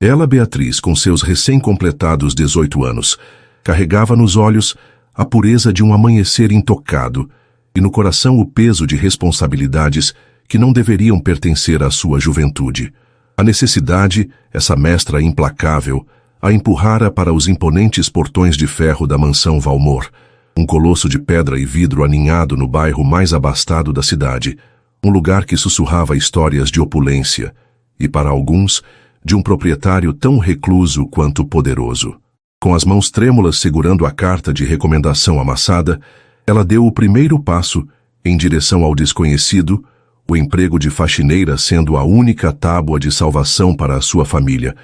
Ela, Beatriz, com seus recém-completados 18 anos, carregava nos olhos a pureza de um amanhecer intocado e no coração o peso de responsabilidades que não deveriam pertencer à sua juventude. A necessidade, essa mestra implacável, a empurrara para os imponentes portões de ferro da mansão Valmor, um colosso de pedra e vidro aninhado no bairro mais abastado da cidade, um lugar que sussurrava histórias de opulência e, para alguns, de um proprietário tão recluso quanto poderoso. Com as mãos trêmulas segurando a carta de recomendação amassada, ela deu o primeiro passo em direção ao desconhecido, o emprego de faxineira sendo a única tábua de salvação para a sua família,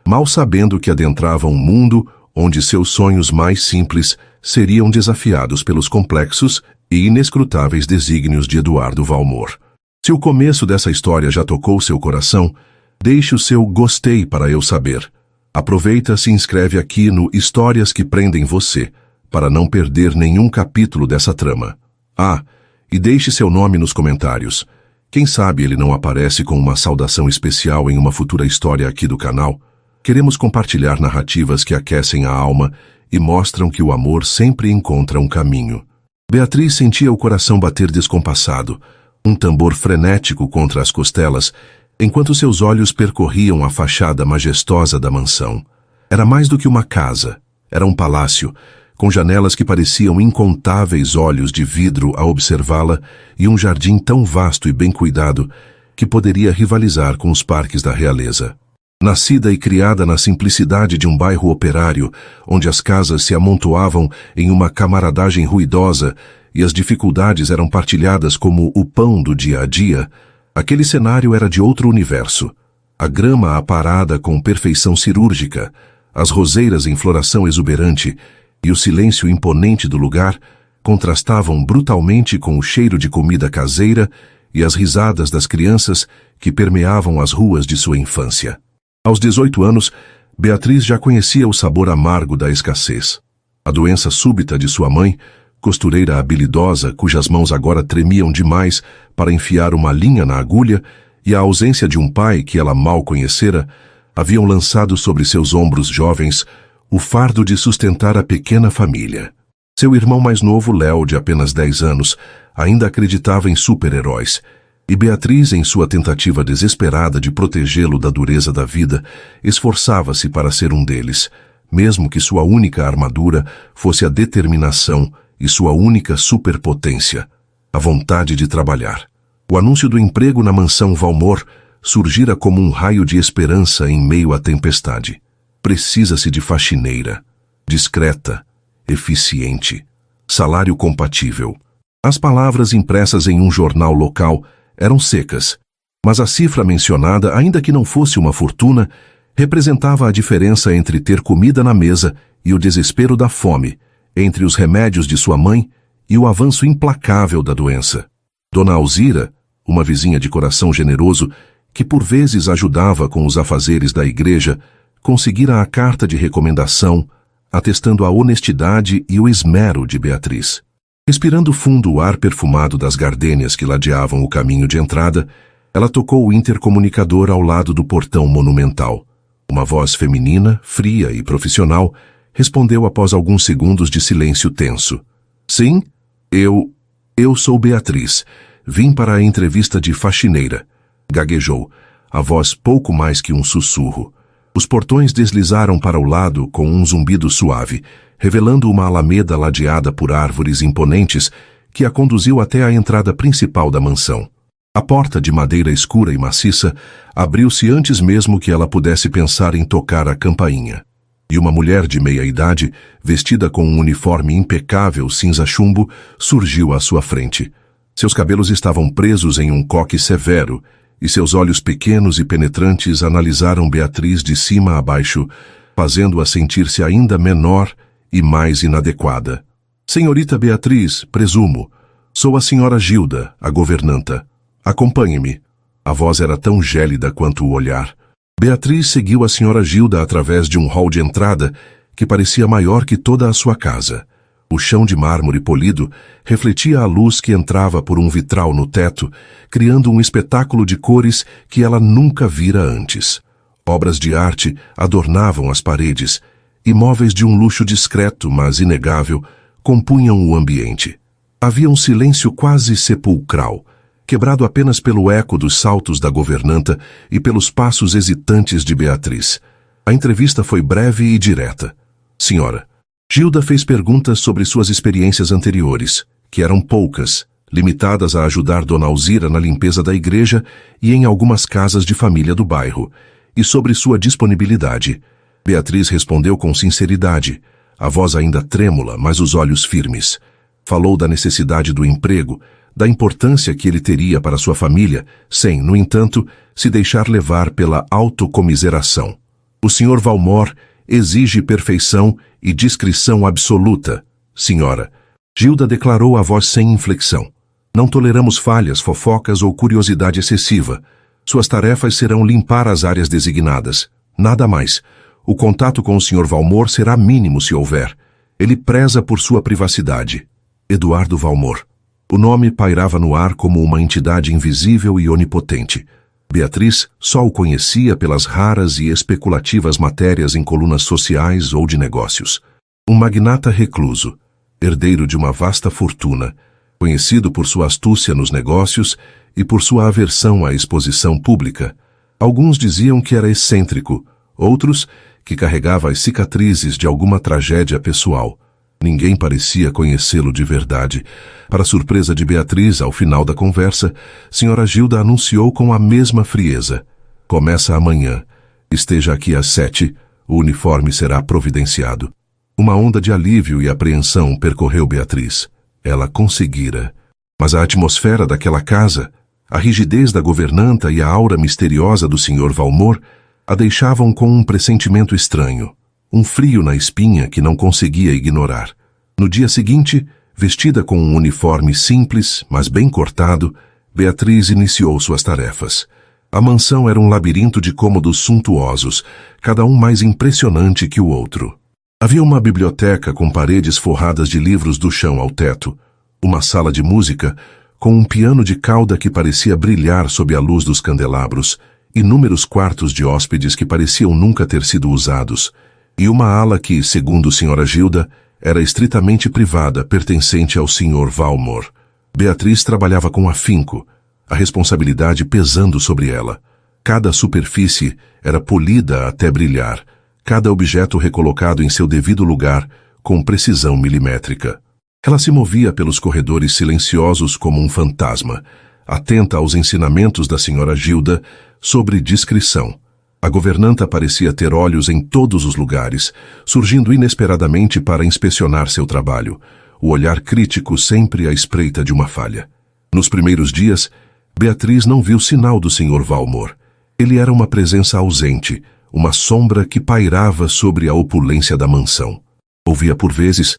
mal sabendo que adentrava um mundo onde seus sonhos mais simples seriam desafiados pelos complexos e inescrutáveis desígnios de Eduardo Valmor. Se o começo dessa história já tocou seu coração, deixe o seu gostei para eu saber. Aproveita e se inscreve aqui no Histórias que Prendem Você, para não perder nenhum capítulo dessa trama. Ah, e deixe seu nome nos comentários. Quem sabe ele não aparece com uma saudação especial em uma futura história aqui do canal? Queremos compartilhar narrativas que aquecem a alma e mostram que o amor sempre encontra um caminho. Beatriz sentia o coração bater descompassado, um tambor frenético contra as costelas, enquanto seus olhos percorriam a fachada majestosa da mansão. Era mais do que uma casa, era um palácio, com janelas que pareciam incontáveis olhos de vidro a observá-la e um jardim tão vasto e bem cuidado que poderia rivalizar com os parques da realeza. Nascida e criada na simplicidade de um bairro operário, onde as casas se amontoavam em uma camaradagem ruidosa e as dificuldades eram partilhadas como o pão do dia a dia, aquele cenário era de outro universo. A grama aparada com perfeição cirúrgica, as roseiras em floração exuberante e o silêncio imponente do lugar contrastavam brutalmente com o cheiro de comida caseira e as risadas das crianças que permeavam as ruas de sua infância. Aos 18 anos, Beatriz já conhecia o sabor amargo da escassez. A doença súbita de sua mãe, costureira habilidosa cujas mãos agora tremiam demais para enfiar uma linha na agulha, e a ausência de um pai que ela mal conhecera, haviam lançado sobre seus ombros jovens o fardo de sustentar a pequena família. Seu irmão mais novo, Léo, de apenas 10 anos, ainda acreditava em super-heróis, e Beatriz, em sua tentativa desesperada de protegê-lo da dureza da vida, esforçava-se para ser um deles, mesmo que sua única armadura fosse a determinação e sua única superpotência, a vontade de trabalhar. O anúncio do emprego na mansão Valmor surgira como um raio de esperança em meio à tempestade. Precisa-se de faxineira, discreta, eficiente, salário compatível. As palavras impressas em um jornal local eram secas, mas a cifra mencionada, ainda que não fosse uma fortuna, representava a diferença entre ter comida na mesa e o desespero da fome, entre os remédios de sua mãe e o avanço implacável da doença. Dona Alzira, uma vizinha de coração generoso, que por vezes ajudava com os afazeres da igreja, conseguira a carta de recomendação, atestando a honestidade e o esmero de Beatriz. Respirando fundo o ar perfumado das gardênias que ladeavam o caminho de entrada, ela tocou o intercomunicador ao lado do portão monumental. Uma voz feminina, fria e profissional, respondeu após alguns segundos de silêncio tenso. Sim, eu sou Beatriz. Vim para a entrevista de faxineira. Gaguejou, a voz pouco mais que um sussurro. Os portões deslizaram para o lado com um zumbido suave, revelando uma alameda ladeada por árvores imponentes que a conduziu até a entrada principal da mansão. A porta de madeira escura e maciça abriu-se antes mesmo que ela pudesse pensar em tocar a campainha. E uma mulher de meia-idade, vestida com um uniforme impecável cinza-chumbo, surgiu à sua frente. Seus cabelos estavam presos em um coque severo, e seus olhos pequenos e penetrantes analisaram Beatriz de cima a baixo, fazendo-a sentir-se ainda menor e mais inadequada. Senhorita Beatriz, presumo. Sou a senhora Gilda, a governanta. Acompanhe-me. A voz era tão gélida quanto o olhar. Beatriz seguiu a senhora Gilda através de um hall de entrada que parecia maior que toda a sua casa. O chão de mármore polido refletia a luz que entrava por um vitral no teto, criando um espetáculo de cores que ela nunca vira antes. Obras de arte adornavam as paredes, e móveis de um luxo discreto, mas inegável, compunham o ambiente. Havia um silêncio quase sepulcral, quebrado apenas pelo eco dos saltos da governanta e pelos passos hesitantes de Beatriz. A entrevista foi breve e direta. Senhora, Gilda fez perguntas sobre suas experiências anteriores, que eram poucas, limitadas a ajudar Dona Alzira na limpeza da igreja e em algumas casas de família do bairro, e sobre sua disponibilidade. Beatriz respondeu com sinceridade, a voz ainda trêmula, mas os olhos firmes. Falou da necessidade do emprego, da importância que ele teria para sua família, sem, no entanto, se deixar levar pela autocomiseração. O Sr. Valmor exige perfeição e discrição absoluta. Senhora, Gilda declarou a voz sem inflexão. Não toleramos falhas, fofocas ou curiosidade excessiva. Suas tarefas serão limpar as áreas designadas. Nada mais. O contato com o Sr. Valmor será mínimo se houver. Ele preza por sua privacidade. Eduardo Valmor. O nome pairava no ar como uma entidade invisível e onipotente. Beatriz só o conhecia pelas raras e especulativas matérias em colunas sociais ou de negócios. Um magnata recluso, herdeiro de uma vasta fortuna, conhecido por sua astúcia nos negócios e por sua aversão à exposição pública. Alguns diziam que era excêntrico, outros que carregava as cicatrizes de alguma tragédia pessoal. Ninguém parecia conhecê-lo de verdade. Para surpresa de Beatriz, ao final da conversa, Sra. Gilda anunciou com a mesma frieza. Começa amanhã. Esteja aqui às 7, o uniforme será providenciado. Uma onda de alívio e apreensão percorreu Beatriz. Ela conseguira. Mas a atmosfera daquela casa, a rigidez da governanta e a aura misteriosa do Sr. Valmor a deixavam com um pressentimento estranho, um frio na espinha que não conseguia ignorar. No dia seguinte, vestida com um uniforme simples, mas bem cortado, Beatriz iniciou suas tarefas. A mansão era um labirinto de cômodos suntuosos, cada um mais impressionante que o outro. Havia uma biblioteca com paredes forradas de livros do chão ao teto, uma sala de música com um piano de cauda que parecia brilhar sob a luz dos candelabros, inúmeros quartos de hóspedes que pareciam nunca ter sido usados, e uma ala que, segundo Sra. Gilda, era estritamente privada, pertencente ao Sr. Valmor. Beatriz trabalhava com afinco, a responsabilidade pesando sobre ela. Cada superfície era polida até brilhar, cada objeto recolocado em seu devido lugar com precisão milimétrica. Ela se movia pelos corredores silenciosos como um fantasma, atenta aos ensinamentos da Sra. Gilda sobre discrição. A governanta parecia ter olhos em todos os lugares, surgindo inesperadamente para inspecionar seu trabalho, o olhar crítico sempre à espreita de uma falha. Nos primeiros dias, Beatriz não viu sinal do Sr. Valmor. Ele era uma presença ausente, uma sombra que pairava sobre a opulência da mansão. Ouvia por vezes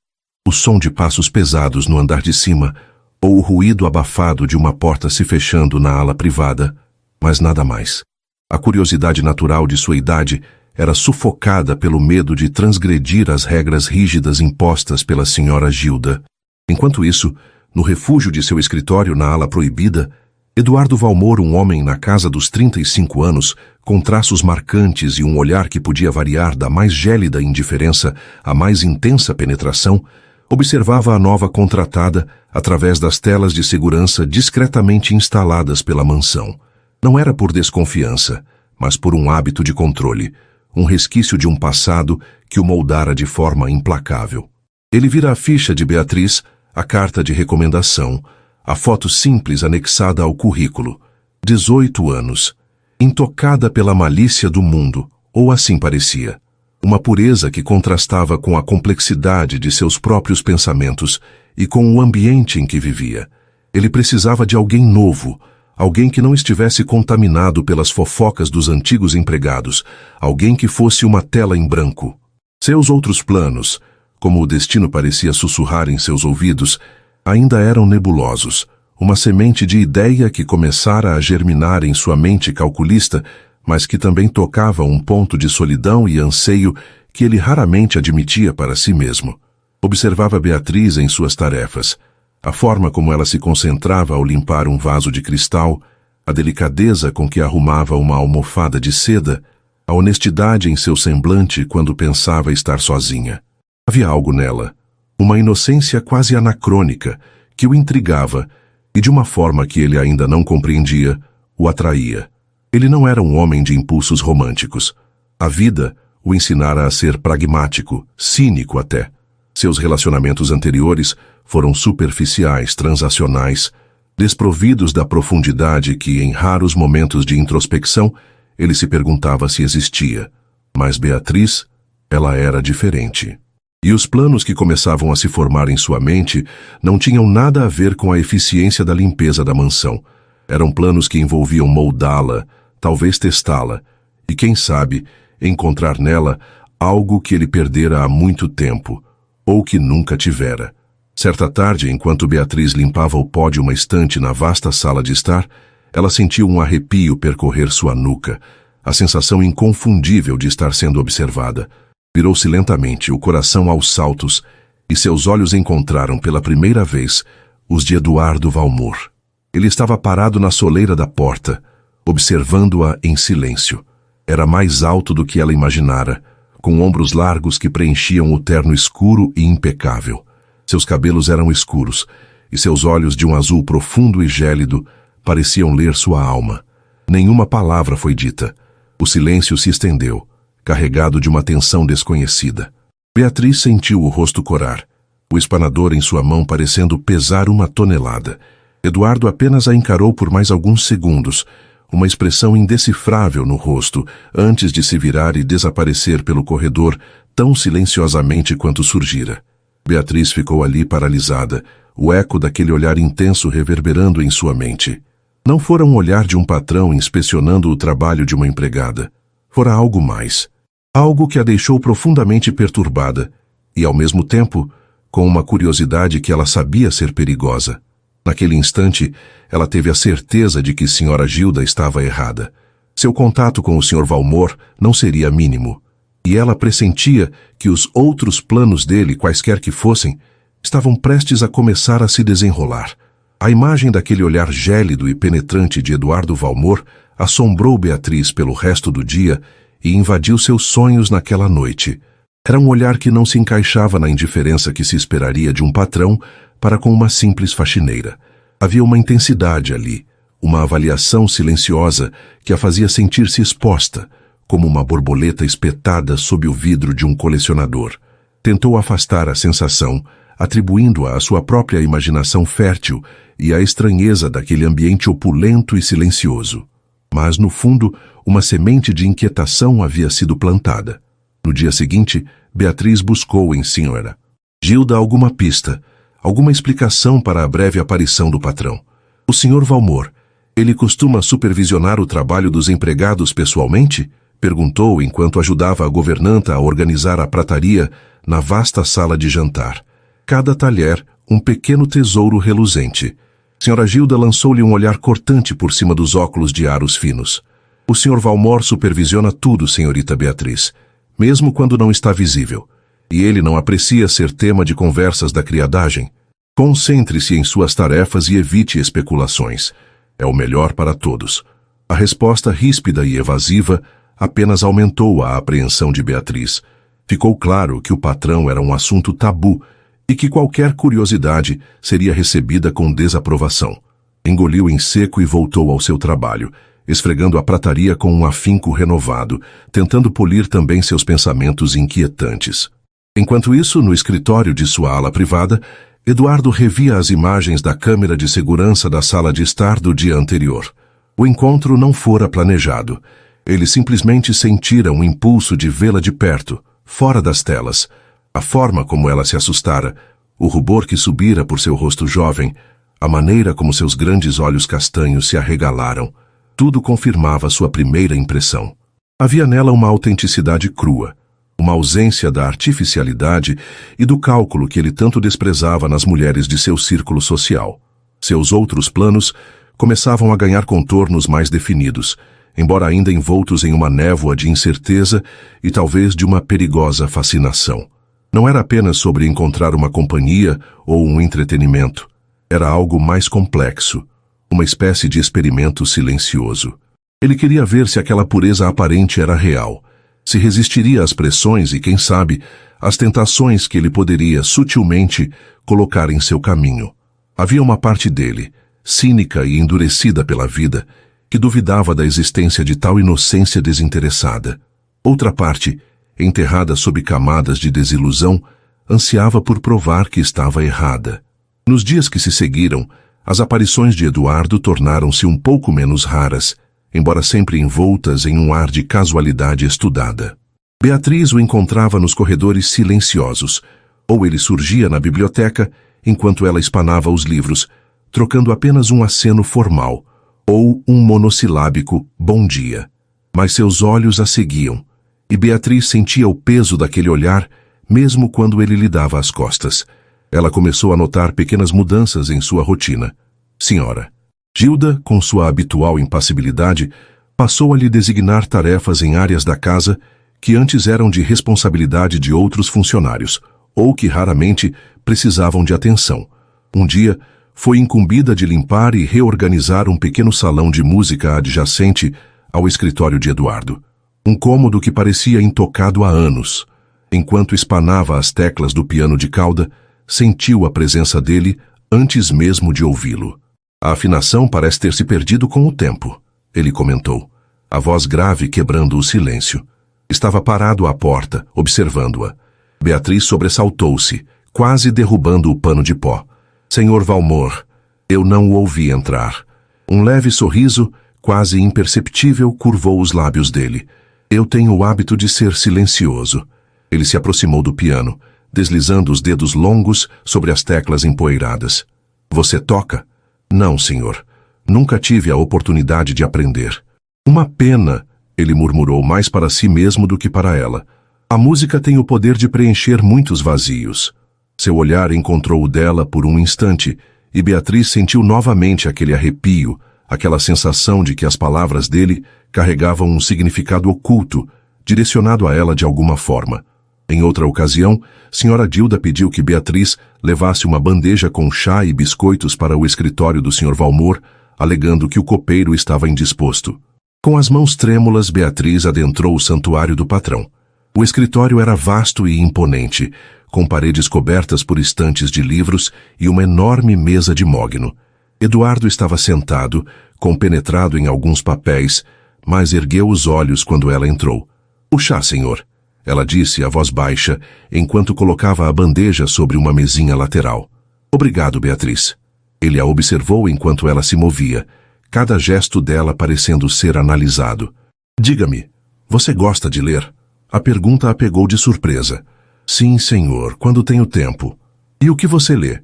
o som de passos pesados no andar de cima ou o ruído abafado de uma porta se fechando na ala privada, mas nada mais. A curiosidade natural de sua idade era sufocada pelo medo de transgredir as regras rígidas impostas pela Sra. Gilda. Enquanto isso, no refúgio de seu escritório na ala proibida, Eduardo Valmor, um homem na casa dos 35 anos, com traços marcantes e um olhar que podia variar da mais gélida indiferença à mais intensa penetração, observava a nova contratada através das telas de segurança discretamente instaladas pela mansão. Não era por desconfiança, mas por um hábito de controle, um resquício de um passado que o moldara de forma implacável. Ele vira a ficha de Beatriz, a carta de recomendação, a foto simples anexada ao currículo. 18 anos. Intocada pela malícia do mundo, ou assim parecia. Uma pureza que contrastava com a complexidade de seus próprios pensamentos e com o ambiente em que vivia. Ele precisava de alguém novo, alguém que não estivesse contaminado pelas fofocas dos antigos empregados, alguém que fosse uma tela em branco. Seus outros planos, como o destino parecia sussurrar em seus ouvidos, ainda eram nebulosos, uma semente de ideia que começara a germinar em sua mente calculista, mas que também tocava um ponto de solidão e anseio que ele raramente admitia para si mesmo. Observava Beatriz em suas tarefas, a forma como ela se concentrava ao limpar um vaso de cristal, a delicadeza com que arrumava uma almofada de seda, a honestidade em seu semblante quando pensava estar sozinha. Havia algo nela, uma inocência quase anacrônica, que o intrigava e, de uma forma que ele ainda não compreendia, o atraía. Ele não era um homem de impulsos românticos. A vida o ensinara a ser pragmático, cínico até. Seus relacionamentos anteriores foram superficiais, transacionais, desprovidos da profundidade que, em raros momentos de introspecção, ele se perguntava se existia. Mas Beatriz, ela era diferente. E os planos que começavam a se formar em sua mente não tinham nada a ver com a eficiência da limpeza da mansão. Eram planos que envolviam moldá-la, talvez testá-la, e quem sabe, encontrar nela algo que ele perdera há muito tempo, ou que nunca tivera. Certa tarde, enquanto Beatriz limpava o pó de uma estante na vasta sala de estar, ela sentiu um arrepio percorrer sua nuca, a sensação inconfundível de estar sendo observada. Virou-se lentamente, o coração aos saltos, e seus olhos encontraram pela primeira vez os de Eduardo Valmor. Ele estava parado na soleira da porta, observando-a em silêncio. Era mais alto do que ela imaginara, com ombros largos que preenchiam o terno escuro e impecável. Seus cabelos eram escuros, e seus olhos de um azul profundo e gélido pareciam ler sua alma. Nenhuma palavra foi dita. O silêncio se estendeu, carregado de uma tensão desconhecida. Beatriz sentiu o rosto corar, o espanador em sua mão parecendo pesar 1 tonelada. Eduardo apenas a encarou por mais alguns segundos, uma expressão indecifrável no rosto, antes de se virar e desaparecer pelo corredor tão silenciosamente quanto surgira. Beatriz ficou ali paralisada, o eco daquele olhar intenso reverberando em sua mente. Não fora um olhar de um patrão inspecionando o trabalho de uma empregada. Fora algo mais. Algo que a deixou profundamente perturbada e, ao mesmo tempo, com uma curiosidade que ela sabia ser perigosa. Naquele instante, ela teve a certeza de que Sra. Gilda estava errada. Seu contato com o Sr. Valmor não seria mínimo. E ela pressentia que os outros planos dele, quaisquer que fossem, estavam prestes a começar a se desenrolar. A imagem daquele olhar gélido e penetrante de Eduardo Valmor assombrou Beatriz pelo resto do dia e invadiu seus sonhos naquela noite. Era um olhar que não se encaixava na indiferença que se esperaria de um patrão para com uma simples faxineira. Havia uma intensidade ali, uma avaliação silenciosa que a fazia sentir-se exposta, como uma borboleta espetada sob o vidro de um colecionador. Tentou afastar a sensação, atribuindo-a à sua própria imaginação fértil e à estranheza daquele ambiente opulento e silencioso. Mas, no fundo, uma semente de inquietação havia sido plantada. No dia seguinte, Beatriz buscou em Sra. Gilda alguma pista, alguma explicação para a breve aparição do patrão. O Sr. Valmor, ele costuma supervisionar o trabalho dos empregados pessoalmente? Perguntou enquanto ajudava a governanta a organizar a prataria na vasta sala de jantar. Cada talher, um pequeno tesouro reluzente. Sra. Gilda lançou-lhe um olhar cortante por cima dos óculos de aros finos. O Sr. Valmor supervisiona tudo, senhorita Beatriz, mesmo quando não está visível. E ele não aprecia ser tema de conversas da criadagem. Concentre-se em suas tarefas e evite especulações. É o melhor para todos. A resposta ríspida e evasiva apenas aumentou a apreensão de Beatriz. Ficou claro que o patrão era um assunto tabu e que qualquer curiosidade seria recebida com desaprovação. Engoliu em seco e voltou ao seu trabalho, esfregando a prataria com um afinco renovado, tentando polir também seus pensamentos inquietantes. Enquanto isso, no escritório de sua ala privada, Eduardo revia as imagens da câmera de segurança da sala de estar do dia anterior. O encontro não fora planejado. Ele simplesmente sentira um impulso de vê-la de perto, fora das telas. A forma como ela se assustara, o rubor que subira por seu rosto jovem, a maneira como seus grandes olhos castanhos se arregalaram, tudo confirmava sua primeira impressão. Havia nela uma autenticidade crua, uma ausência da artificialidade e do cálculo que ele tanto desprezava nas mulheres de seu círculo social. Seus outros planos começavam a ganhar contornos mais definidos, embora ainda envoltos em uma névoa de incerteza e talvez de uma perigosa fascinação. Não era apenas sobre encontrar uma companhia ou um entretenimento. Era algo mais complexo, uma espécie de experimento silencioso. Ele queria ver se aquela pureza aparente era real, se resistiria às pressões e, quem sabe, às tentações que ele poderia, sutilmente, colocar em seu caminho. Havia uma parte dele, cínica e endurecida pela vida, que duvidava da existência de tal inocência desinteressada. Outra parte, enterrada sob camadas de desilusão, ansiava por provar que estava errada. Nos dias que se seguiram, as aparições de Eduardo tornaram-se um pouco menos raras, embora sempre envoltas em um ar de casualidade estudada. Beatriz o encontrava nos corredores silenciosos, ou ele surgia na biblioteca enquanto ela espanava os livros, trocando apenas um aceno formal, ou um monossilábico bom dia. Mas seus olhos a seguiam, e Beatriz sentia o peso daquele olhar, mesmo quando ele lhe dava as costas. Ela começou a notar pequenas mudanças em sua rotina. Senhora. Gilda, com sua habitual impassibilidade, passou a lhe designar tarefas em áreas da casa que antes eram de responsabilidade de outros funcionários, ou que raramente precisavam de atenção. Um dia, foi incumbida de limpar e reorganizar um pequeno salão de música adjacente ao escritório de Eduardo. Um cômodo que parecia intocado há anos. Enquanto espanava as teclas do piano de cauda, sentiu a presença dele antes mesmo de ouvi-lo. A afinação parece ter se perdido com o tempo, ele comentou, a voz grave quebrando o silêncio. Estava parado à porta, observando-a. Beatriz sobressaltou-se, quase derrubando o pano de pó. Senhor Valmor, eu não o ouvi entrar. Um leve sorriso, quase imperceptível, curvou os lábios dele. Eu tenho o hábito de ser silencioso. Ele se aproximou do piano, deslizando os dedos longos sobre as teclas empoeiradas. Você toca? Não, senhor. Nunca tive a oportunidade de aprender. Uma pena, ele murmurou mais para si mesmo do que para ela. A música tem o poder de preencher muitos vazios. Seu olhar encontrou o dela por um instante, e Beatriz sentiu novamente aquele arrepio, aquela sensação de que as palavras dele carregavam um significado oculto, direcionado a ela de alguma forma. Em outra ocasião, Sra. Gilda pediu que Beatriz levasse uma bandeja com chá e biscoitos para o escritório do Sr. Valmor, alegando que o copeiro estava indisposto. Com as mãos trêmulas, Beatriz adentrou o santuário do patrão. O escritório era vasto e imponente, com paredes cobertas por estantes de livros e uma enorme mesa de mogno. Eduardo estava sentado, compenetrado em alguns papéis, mas ergueu os olhos quando ela entrou. O chá, senhor, ela disse a voz baixa, enquanto colocava a bandeja sobre uma mesinha lateral. Obrigado, Beatriz. Ele a observou enquanto ela se movia, cada gesto dela parecendo ser analisado. Diga-me, você gosta de ler? A pergunta a pegou de surpresa. Sim, senhor, quando tenho tempo. E o que você lê?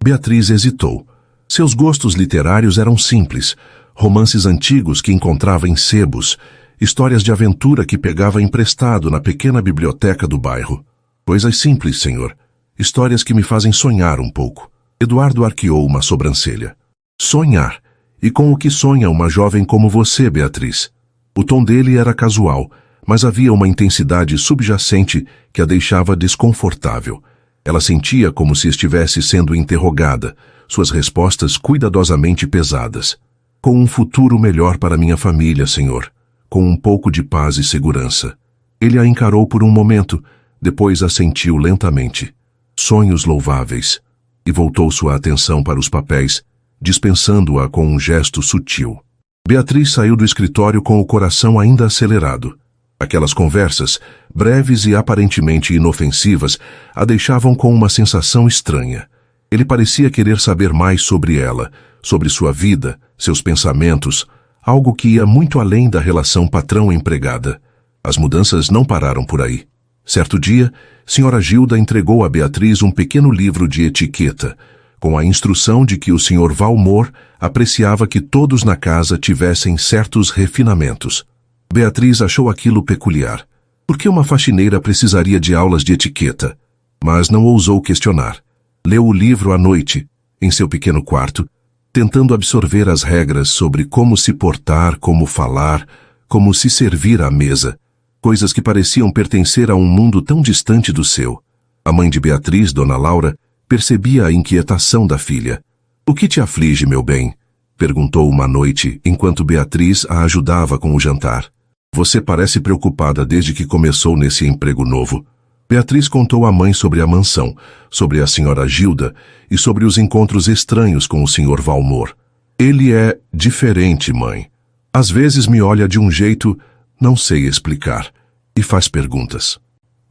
Beatriz hesitou. Seus gostos literários eram simples, romances antigos que encontrava em sebos, histórias de aventura que pegava emprestado na pequena biblioteca do bairro. Coisas simples, senhor. Histórias que me fazem sonhar um pouco. Eduardo arqueou uma sobrancelha. Sonhar? E com o que sonha uma jovem como você, Beatriz? O tom dele era casual, mas havia uma intensidade subjacente que a deixava desconfortável. Ela sentia como se estivesse sendo interrogada, suas respostas cuidadosamente pesadas. Com um futuro melhor para minha família, senhor. Com um pouco de paz e segurança. Ele a encarou por um momento, depois assentiu lentamente. Sonhos louváveis. E voltou sua atenção para os papéis, dispensando-a com um gesto sutil. Beatriz saiu do escritório com o coração ainda acelerado. Aquelas conversas, breves e aparentemente inofensivas, a deixavam com uma sensação estranha. Ele parecia querer saber mais sobre ela, sobre sua vida, seus pensamentos, algo que ia muito além da relação patrão-empregada. As mudanças não pararam por aí. Certo dia, Sra. Gilda entregou a Beatriz um pequeno livro de etiqueta, com a instrução de que o Sr. Valmor apreciava que todos na casa tivessem certos refinamentos. Beatriz achou aquilo peculiar. Por que uma faxineira precisaria de aulas de etiqueta? Mas não ousou questionar. Leu o livro à noite, em seu pequeno quarto, tentando absorver as regras sobre como se portar, como falar, como se servir à mesa, coisas que pareciam pertencer a um mundo tão distante do seu. A mãe de Beatriz, Dona Laura, percebia a inquietação da filha. O que te aflige, meu bem? Perguntou uma noite, enquanto Beatriz a ajudava com o jantar. Você parece preocupada desde que começou nesse emprego novo. Beatriz contou à mãe sobre a mansão, sobre a senhora Gilda e sobre os encontros estranhos com o Sr. Valmor. Ele é diferente, mãe. Às vezes me olha de um jeito, não sei explicar, e faz perguntas.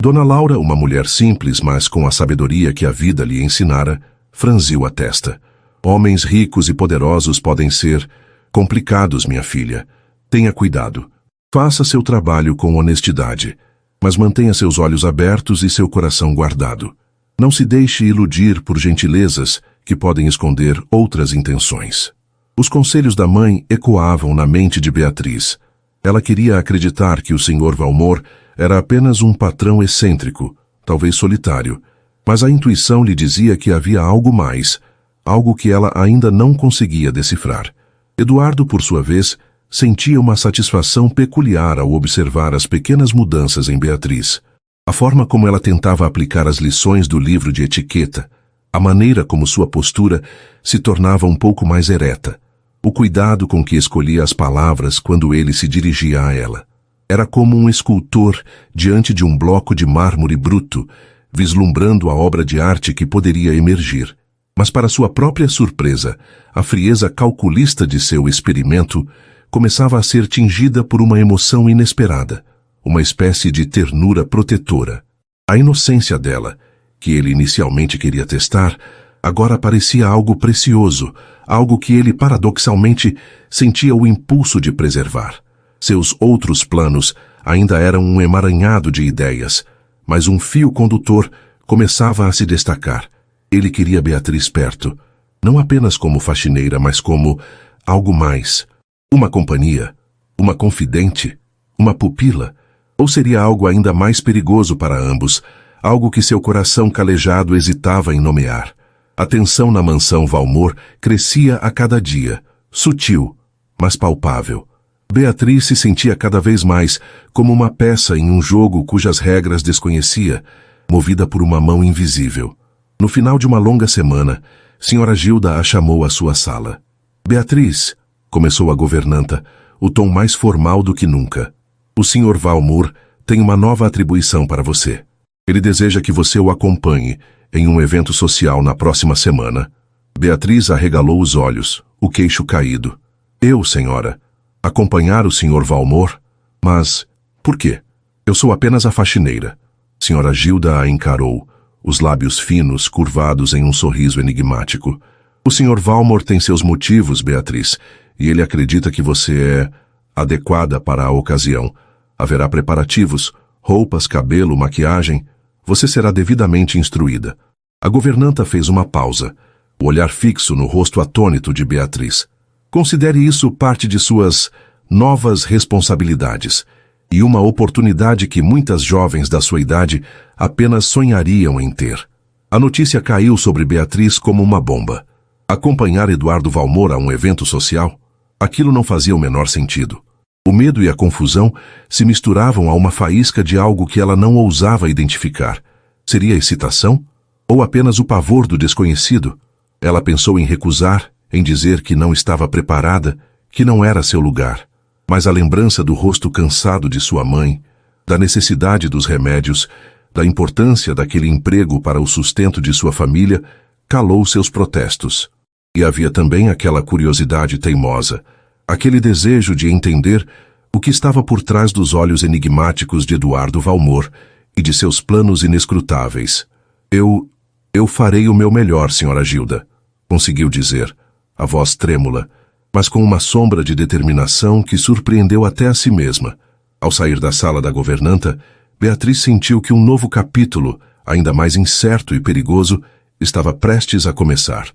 Dona Laura, uma mulher simples, mas com a sabedoria que a vida lhe ensinara, franziu a testa. Homens ricos e poderosos podem ser complicados, minha filha. Tenha cuidado. Faça seu trabalho com honestidade, mas mantenha seus olhos abertos e seu coração guardado. Não se deixe iludir por gentilezas que podem esconder outras intenções. Os conselhos da mãe ecoavam na mente de Beatriz. Ela queria acreditar que o Sr. Valmor era apenas um patrão excêntrico, talvez solitário, mas a intuição lhe dizia que havia algo mais, algo que ela ainda não conseguia decifrar. Eduardo, por sua vez, sentia uma satisfação peculiar ao observar as pequenas mudanças em Beatriz. A forma como ela tentava aplicar as lições do livro de etiqueta, a maneira como sua postura se tornava um pouco mais ereta, o cuidado com que escolhia as palavras quando ele se dirigia a ela. Era como um escultor diante de um bloco de mármore bruto, vislumbrando a obra de arte que poderia emergir. Mas, para sua própria surpresa, a frieza calculista de seu experimento começava a ser tingida por uma emoção inesperada, uma espécie de ternura protetora. A inocência dela, que ele inicialmente queria testar, agora parecia algo precioso, algo que ele paradoxalmente sentia o impulso de preservar. Seus outros planos ainda eram um emaranhado de ideias, mas um fio condutor começava a se destacar. Ele queria Beatriz perto, não apenas como faxineira, mas como algo mais. Uma companhia, uma confidente, uma pupila, ou seria algo ainda mais perigoso para ambos, algo que seu coração calejado hesitava em nomear. A tensão na mansão Valmor crescia a cada dia, sutil, mas palpável. Beatriz se sentia cada vez mais como uma peça em um jogo cujas regras desconhecia, movida por uma mão invisível. No final de uma longa semana, Sra. Gilda a chamou à sua sala. Beatriz, começou a governanta, o tom mais formal do que nunca. O Sr. Valmor tem uma nova atribuição para você. Ele deseja que você o acompanhe em um evento social na próxima semana. Beatriz arregalou os olhos, o queixo caído. Eu, senhora, acompanhar o Sr. Valmor? Mas, por quê? Eu sou apenas a faxineira. Sra. Gilda a encarou, os lábios finos curvados em um sorriso enigmático. O Sr. Valmor tem seus motivos, Beatriz, e ele acredita que você é adequada para a ocasião. Haverá preparativos, roupas, cabelo, maquiagem. Você será devidamente instruída. A governanta fez uma pausa, o olhar fixo no rosto atônito de Beatriz. Considere isso parte de suas novas responsabilidades e uma oportunidade que muitas jovens da sua idade apenas sonhariam em ter. A notícia caiu sobre Beatriz como uma bomba. Acompanhar Eduardo Valmor a um evento social? Aquilo não fazia o menor sentido. O medo e a confusão se misturavam a uma faísca de algo que ela não ousava identificar. Seria excitação? Ou apenas o pavor do desconhecido? Ela pensou em recusar, em dizer que não estava preparada, que não era seu lugar. Mas a lembrança do rosto cansado de sua mãe, da necessidade dos remédios, da importância daquele emprego para o sustento de sua família, calou seus protestos. E havia também aquela curiosidade teimosa, aquele desejo de entender o que estava por trás dos olhos enigmáticos de Eduardo Valmor e de seus planos inescrutáveis. Eu farei o meu melhor, Sra. Gilda, conseguiu dizer, a voz trêmula, mas com uma sombra de determinação que surpreendeu até a si mesma. Ao sair da sala da governanta, Beatriz sentiu que um novo capítulo, ainda mais incerto e perigoso, estava prestes a começar.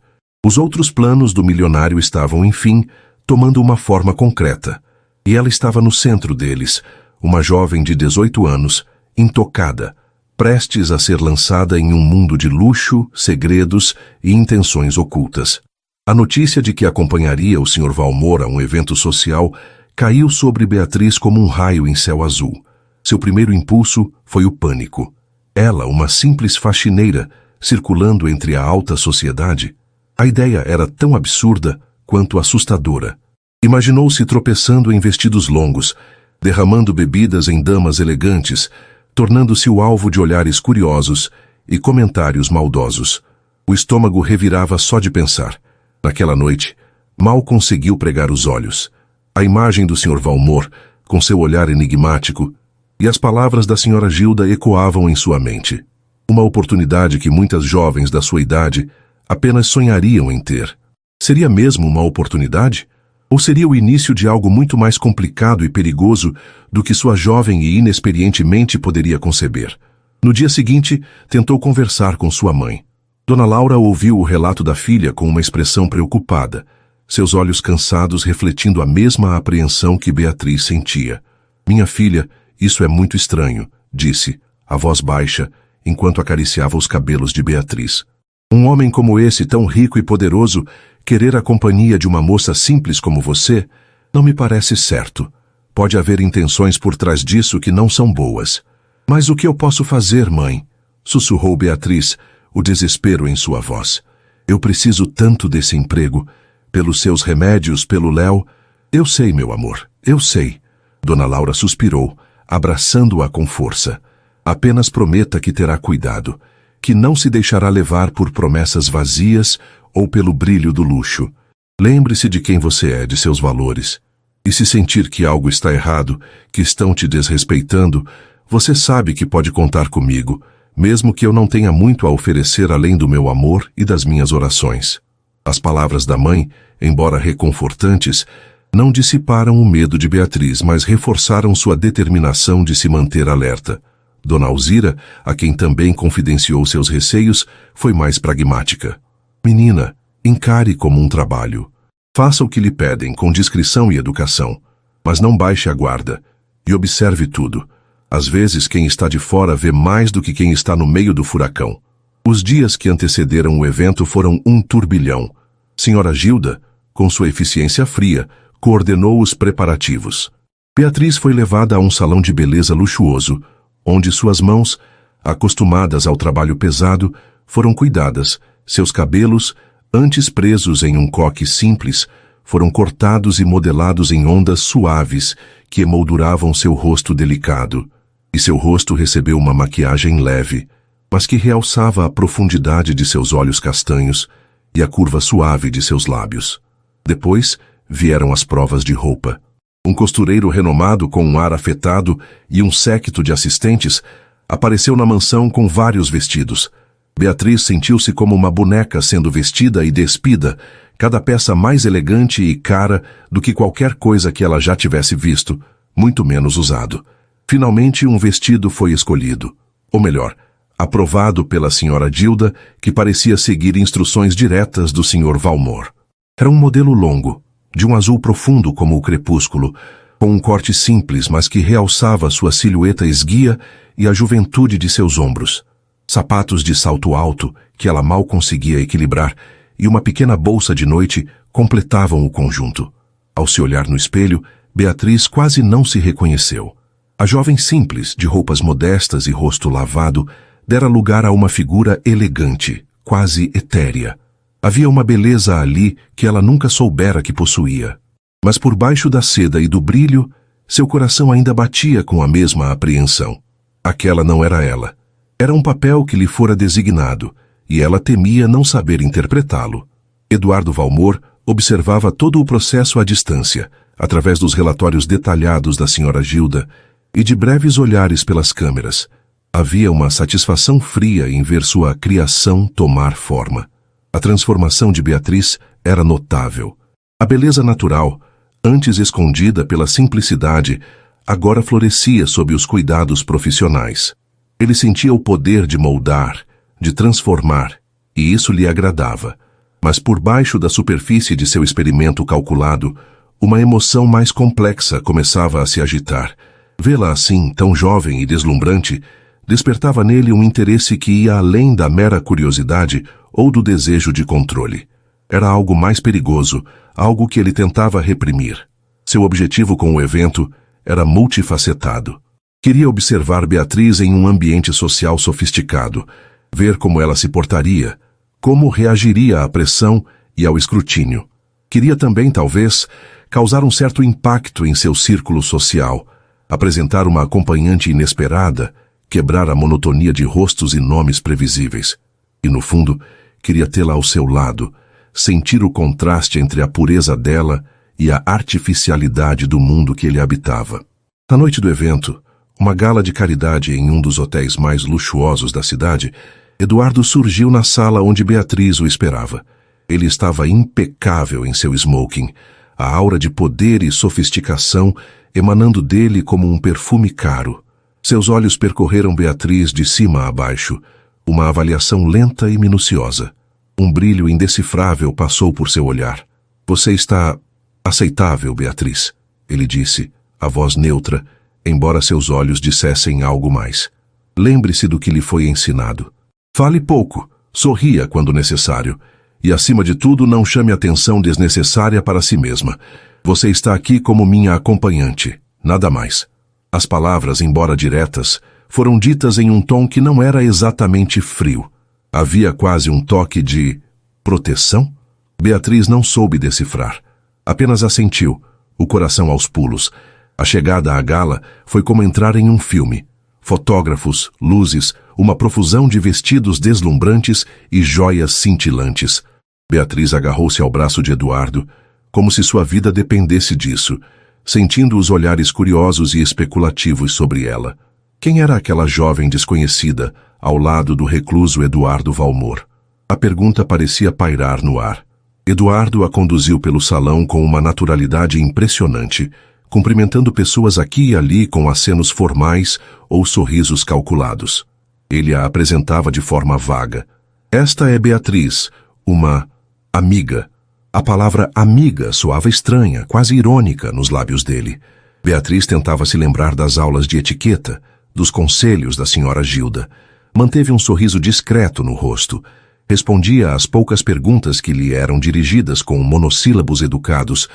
Os outros planos do milionário estavam, enfim, tomando uma forma concreta, e ela estava no centro deles, uma jovem de 18 anos, intocada, prestes a ser lançada em um mundo de luxo, segredos e intenções ocultas. A notícia de que acompanharia o Sr. Valmor a um evento social caiu sobre Beatriz como um raio em céu azul. Seu primeiro impulso foi o pânico. Ela, uma simples faxineira, circulando entre a alta sociedade. A ideia era tão absurda quanto assustadora. Imaginou-se tropeçando em vestidos longos, derramando bebidas em damas elegantes, tornando-se o alvo de olhares curiosos e comentários maldosos. O estômago revirava só de pensar. Naquela noite, mal conseguiu pregar os olhos. A imagem do Sr. Valmor, com seu olhar enigmático, e as palavras da Sra. Gilda ecoavam em sua mente. Uma oportunidade que muitas jovens da sua idade apenas sonhariam em ter. Seria mesmo uma oportunidade? Ou seria o início de algo muito mais complicado e perigoso do que sua jovem e inexperiente mente poderia conceber? No dia seguinte, tentou conversar com sua mãe. Dona Laura ouviu o relato da filha com uma expressão preocupada, seus olhos cansados refletindo a mesma apreensão que Beatriz sentia. Minha filha, isso é muito estranho, disse, a voz baixa, enquanto acariciava os cabelos de Beatriz. Um homem como esse, tão rico e poderoso, querer a companhia de uma moça simples como você, não me parece certo. Pode haver intenções por trás disso que não são boas. Mas o que eu posso fazer, mãe? Sussurrou Beatriz, o desespero em sua voz. Eu preciso tanto desse emprego. Pelos seus remédios, pelo Léo. Eu sei, meu amor, eu sei. Dona Laura suspirou, abraçando-a com força. Apenas prometa que terá cuidado, que não se deixará levar por promessas vazias ou pelo brilho do luxo. Lembre-se de quem você é, de seus valores. E se sentir que algo está errado, que estão te desrespeitando, você sabe que pode contar comigo, mesmo que eu não tenha muito a oferecer além do meu amor e das minhas orações. As palavras da mãe, embora reconfortantes, não dissiparam o medo de Beatriz, mas reforçaram sua determinação de se manter alerta. Dona Alzira, a quem também confidenciou seus receios, foi mais pragmática. Menina, encare como um trabalho. Faça o que lhe pedem com discrição e educação, mas não baixe a guarda e observe tudo. Às vezes quem está de fora vê mais do que quem está no meio do furacão. Os dias que antecederam o evento foram um turbilhão. Senhora Gilda, com sua eficiência fria, coordenou os preparativos. Beatriz foi levada a um salão de beleza luxuoso, onde suas mãos, acostumadas ao trabalho pesado, foram cuidadas. Seus cabelos, antes presos em um coque simples, foram cortados e modelados em ondas suaves que emolduravam seu rosto delicado. E seu rosto recebeu uma maquiagem leve, mas que realçava a profundidade de seus olhos castanhos e a curva suave de seus lábios. Depois vieram as provas de roupa. Um costureiro renomado com um ar afetado e um séquito de assistentes apareceu na mansão com vários vestidos. Beatriz sentiu-se como uma boneca sendo vestida e despida, cada peça mais elegante e cara do que qualquer coisa que ela já tivesse visto, muito menos usado. Finalmente um vestido foi escolhido. Ou melhor, aprovado pela Sra. Gilda, que parecia seguir instruções diretas do Sr. Valmor. Era um modelo longo, de um azul profundo como o crepúsculo, com um corte simples, mas que realçava sua silhueta esguia e a juventude de seus ombros. Sapatos de salto alto, que ela mal conseguia equilibrar, e uma pequena bolsa de noite completavam o conjunto. Ao se olhar no espelho, Beatriz quase não se reconheceu. A jovem simples, de roupas modestas e rosto lavado, dera lugar a uma figura elegante, quase etérea. Havia uma beleza ali que ela nunca soubera que possuía. Mas por baixo da seda e do brilho, seu coração ainda batia com a mesma apreensão. Aquela não era ela. Era um papel que lhe fora designado, e ela temia não saber interpretá-lo. Eduardo Valmor observava todo o processo à distância, através dos relatórios detalhados da Sra. Gilda e de breves olhares pelas câmeras. Havia uma satisfação fria em ver sua criação tomar forma. A transformação de Beatriz era notável. A beleza natural, antes escondida pela simplicidade, agora florescia sob os cuidados profissionais. Ele sentia o poder de moldar, de transformar, e isso lhe agradava. Mas por baixo da superfície de seu experimento calculado, uma emoção mais complexa começava a se agitar. Vê-la assim, tão jovem e deslumbrante, despertava nele um interesse que ia além da mera curiosidade ou do desejo de controle. Era algo mais perigoso, algo que ele tentava reprimir. Seu objetivo com o evento era multifacetado. Queria observar Beatriz em um ambiente social sofisticado, ver como ela se portaria, como reagiria à pressão e ao escrutínio. Queria também, talvez, causar um certo impacto em seu círculo social, apresentar uma acompanhante inesperada, quebrar a monotonia de rostos e nomes previsíveis. E, no fundo, queria tê-la ao seu lado, sentir o contraste entre a pureza dela e a artificialidade do mundo que ele habitava. Na noite do evento, uma gala de caridade em um dos hotéis mais luxuosos da cidade, Eduardo surgiu na sala onde Beatriz o esperava. Ele estava impecável em seu smoking, a aura de poder e sofisticação emanando dele como um perfume caro. Seus olhos percorreram Beatriz de cima a baixo, uma avaliação lenta e minuciosa. Um brilho indecifrável passou por seu olhar. Você está aceitável, Beatriz, ele disse, a voz neutra, embora seus olhos dissessem algo mais. Lembre-se do que lhe foi ensinado. Fale pouco, sorria quando necessário, e acima de tudo não chame atenção desnecessária para si mesma. Você está aqui como minha acompanhante, nada mais. As palavras, embora diretas, foram ditas em um tom que não era exatamente frio. Havia quase um toque de proteção? Beatriz não soube decifrar. Apenas assentiu, o coração aos pulos. A chegada à gala foi como entrar em um filme. Fotógrafos, luzes, uma profusão de vestidos deslumbrantes e joias cintilantes. Beatriz agarrou-se ao braço de Eduardo, como se sua vida dependesse disso, sentindo os olhares curiosos e especulativos sobre ela. Quem era aquela jovem desconhecida, ao lado do recluso Eduardo Valmor? A pergunta parecia pairar no ar. Eduardo a conduziu pelo salão com uma naturalidade impressionante, cumprimentando pessoas aqui e ali com acenos formais ou sorrisos calculados. Ele a apresentava de forma vaga. Esta é Beatriz, uma amiga. A palavra amiga soava estranha, quase irônica, nos lábios dele. Beatriz tentava se lembrar das aulas de etiqueta, dos conselhos da senhora Gilda. Manteve um sorriso discreto no rosto. Respondia às poucas perguntas que lhe eram dirigidas com monossílabos educados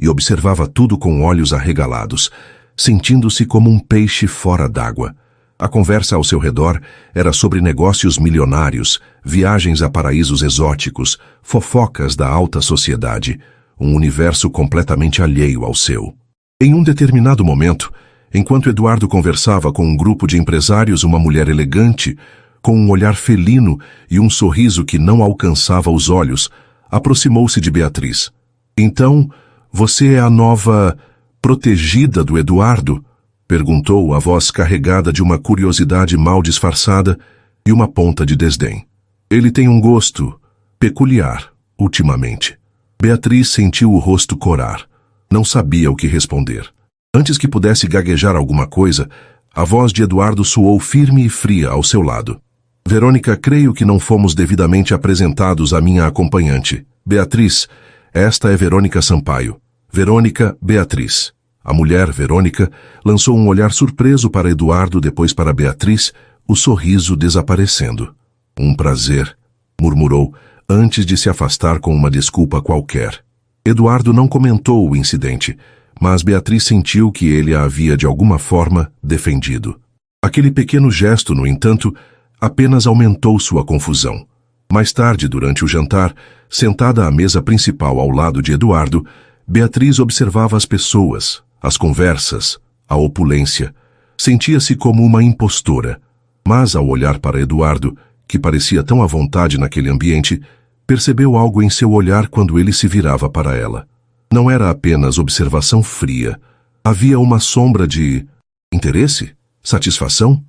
e observava tudo com olhos arregalados, sentindo-se como um peixe fora d'água. A conversa ao seu redor era sobre negócios milionários, viagens a paraísos exóticos, fofocas da alta sociedade, um universo completamente alheio ao seu. Em um determinado momento, enquanto Eduardo conversava com um grupo de empresários, uma mulher elegante, com um olhar felino e um sorriso que não alcançava os olhos, aproximou-se de Beatriz. Então, você é a nova protegida do Eduardo? Perguntou a voz carregada de uma curiosidade mal disfarçada e uma ponta de desdém. Ele tem um gosto peculiar, ultimamente. Beatriz sentiu o rosto corar. Não sabia o que responder. Antes que pudesse gaguejar alguma coisa, a voz de Eduardo soou firme e fria ao seu lado. Verônica, creio que não fomos devidamente apresentados à minha acompanhante. Beatriz, esta é Verônica Sampaio. Verônica Beatriz. A mulher, Verônica, lançou um olhar surpreso para Eduardo, depois para Beatriz, o sorriso desaparecendo. Um prazer, murmurou, antes de se afastar com uma desculpa qualquer. Eduardo não comentou o incidente, mas Beatriz sentiu que ele a havia de alguma forma defendido. Aquele pequeno gesto, no entanto, apenas aumentou sua confusão. Mais tarde, durante o jantar, sentada à mesa principal ao lado de Eduardo, Beatriz observava as pessoas, as conversas, a opulência. Sentia-se como uma impostora, mas ao olhar para Eduardo, que parecia tão à vontade naquele ambiente, percebeu algo em seu olhar quando ele se virava para ela. Não era apenas observação fria. Havia uma sombra de interesse? Satisfação?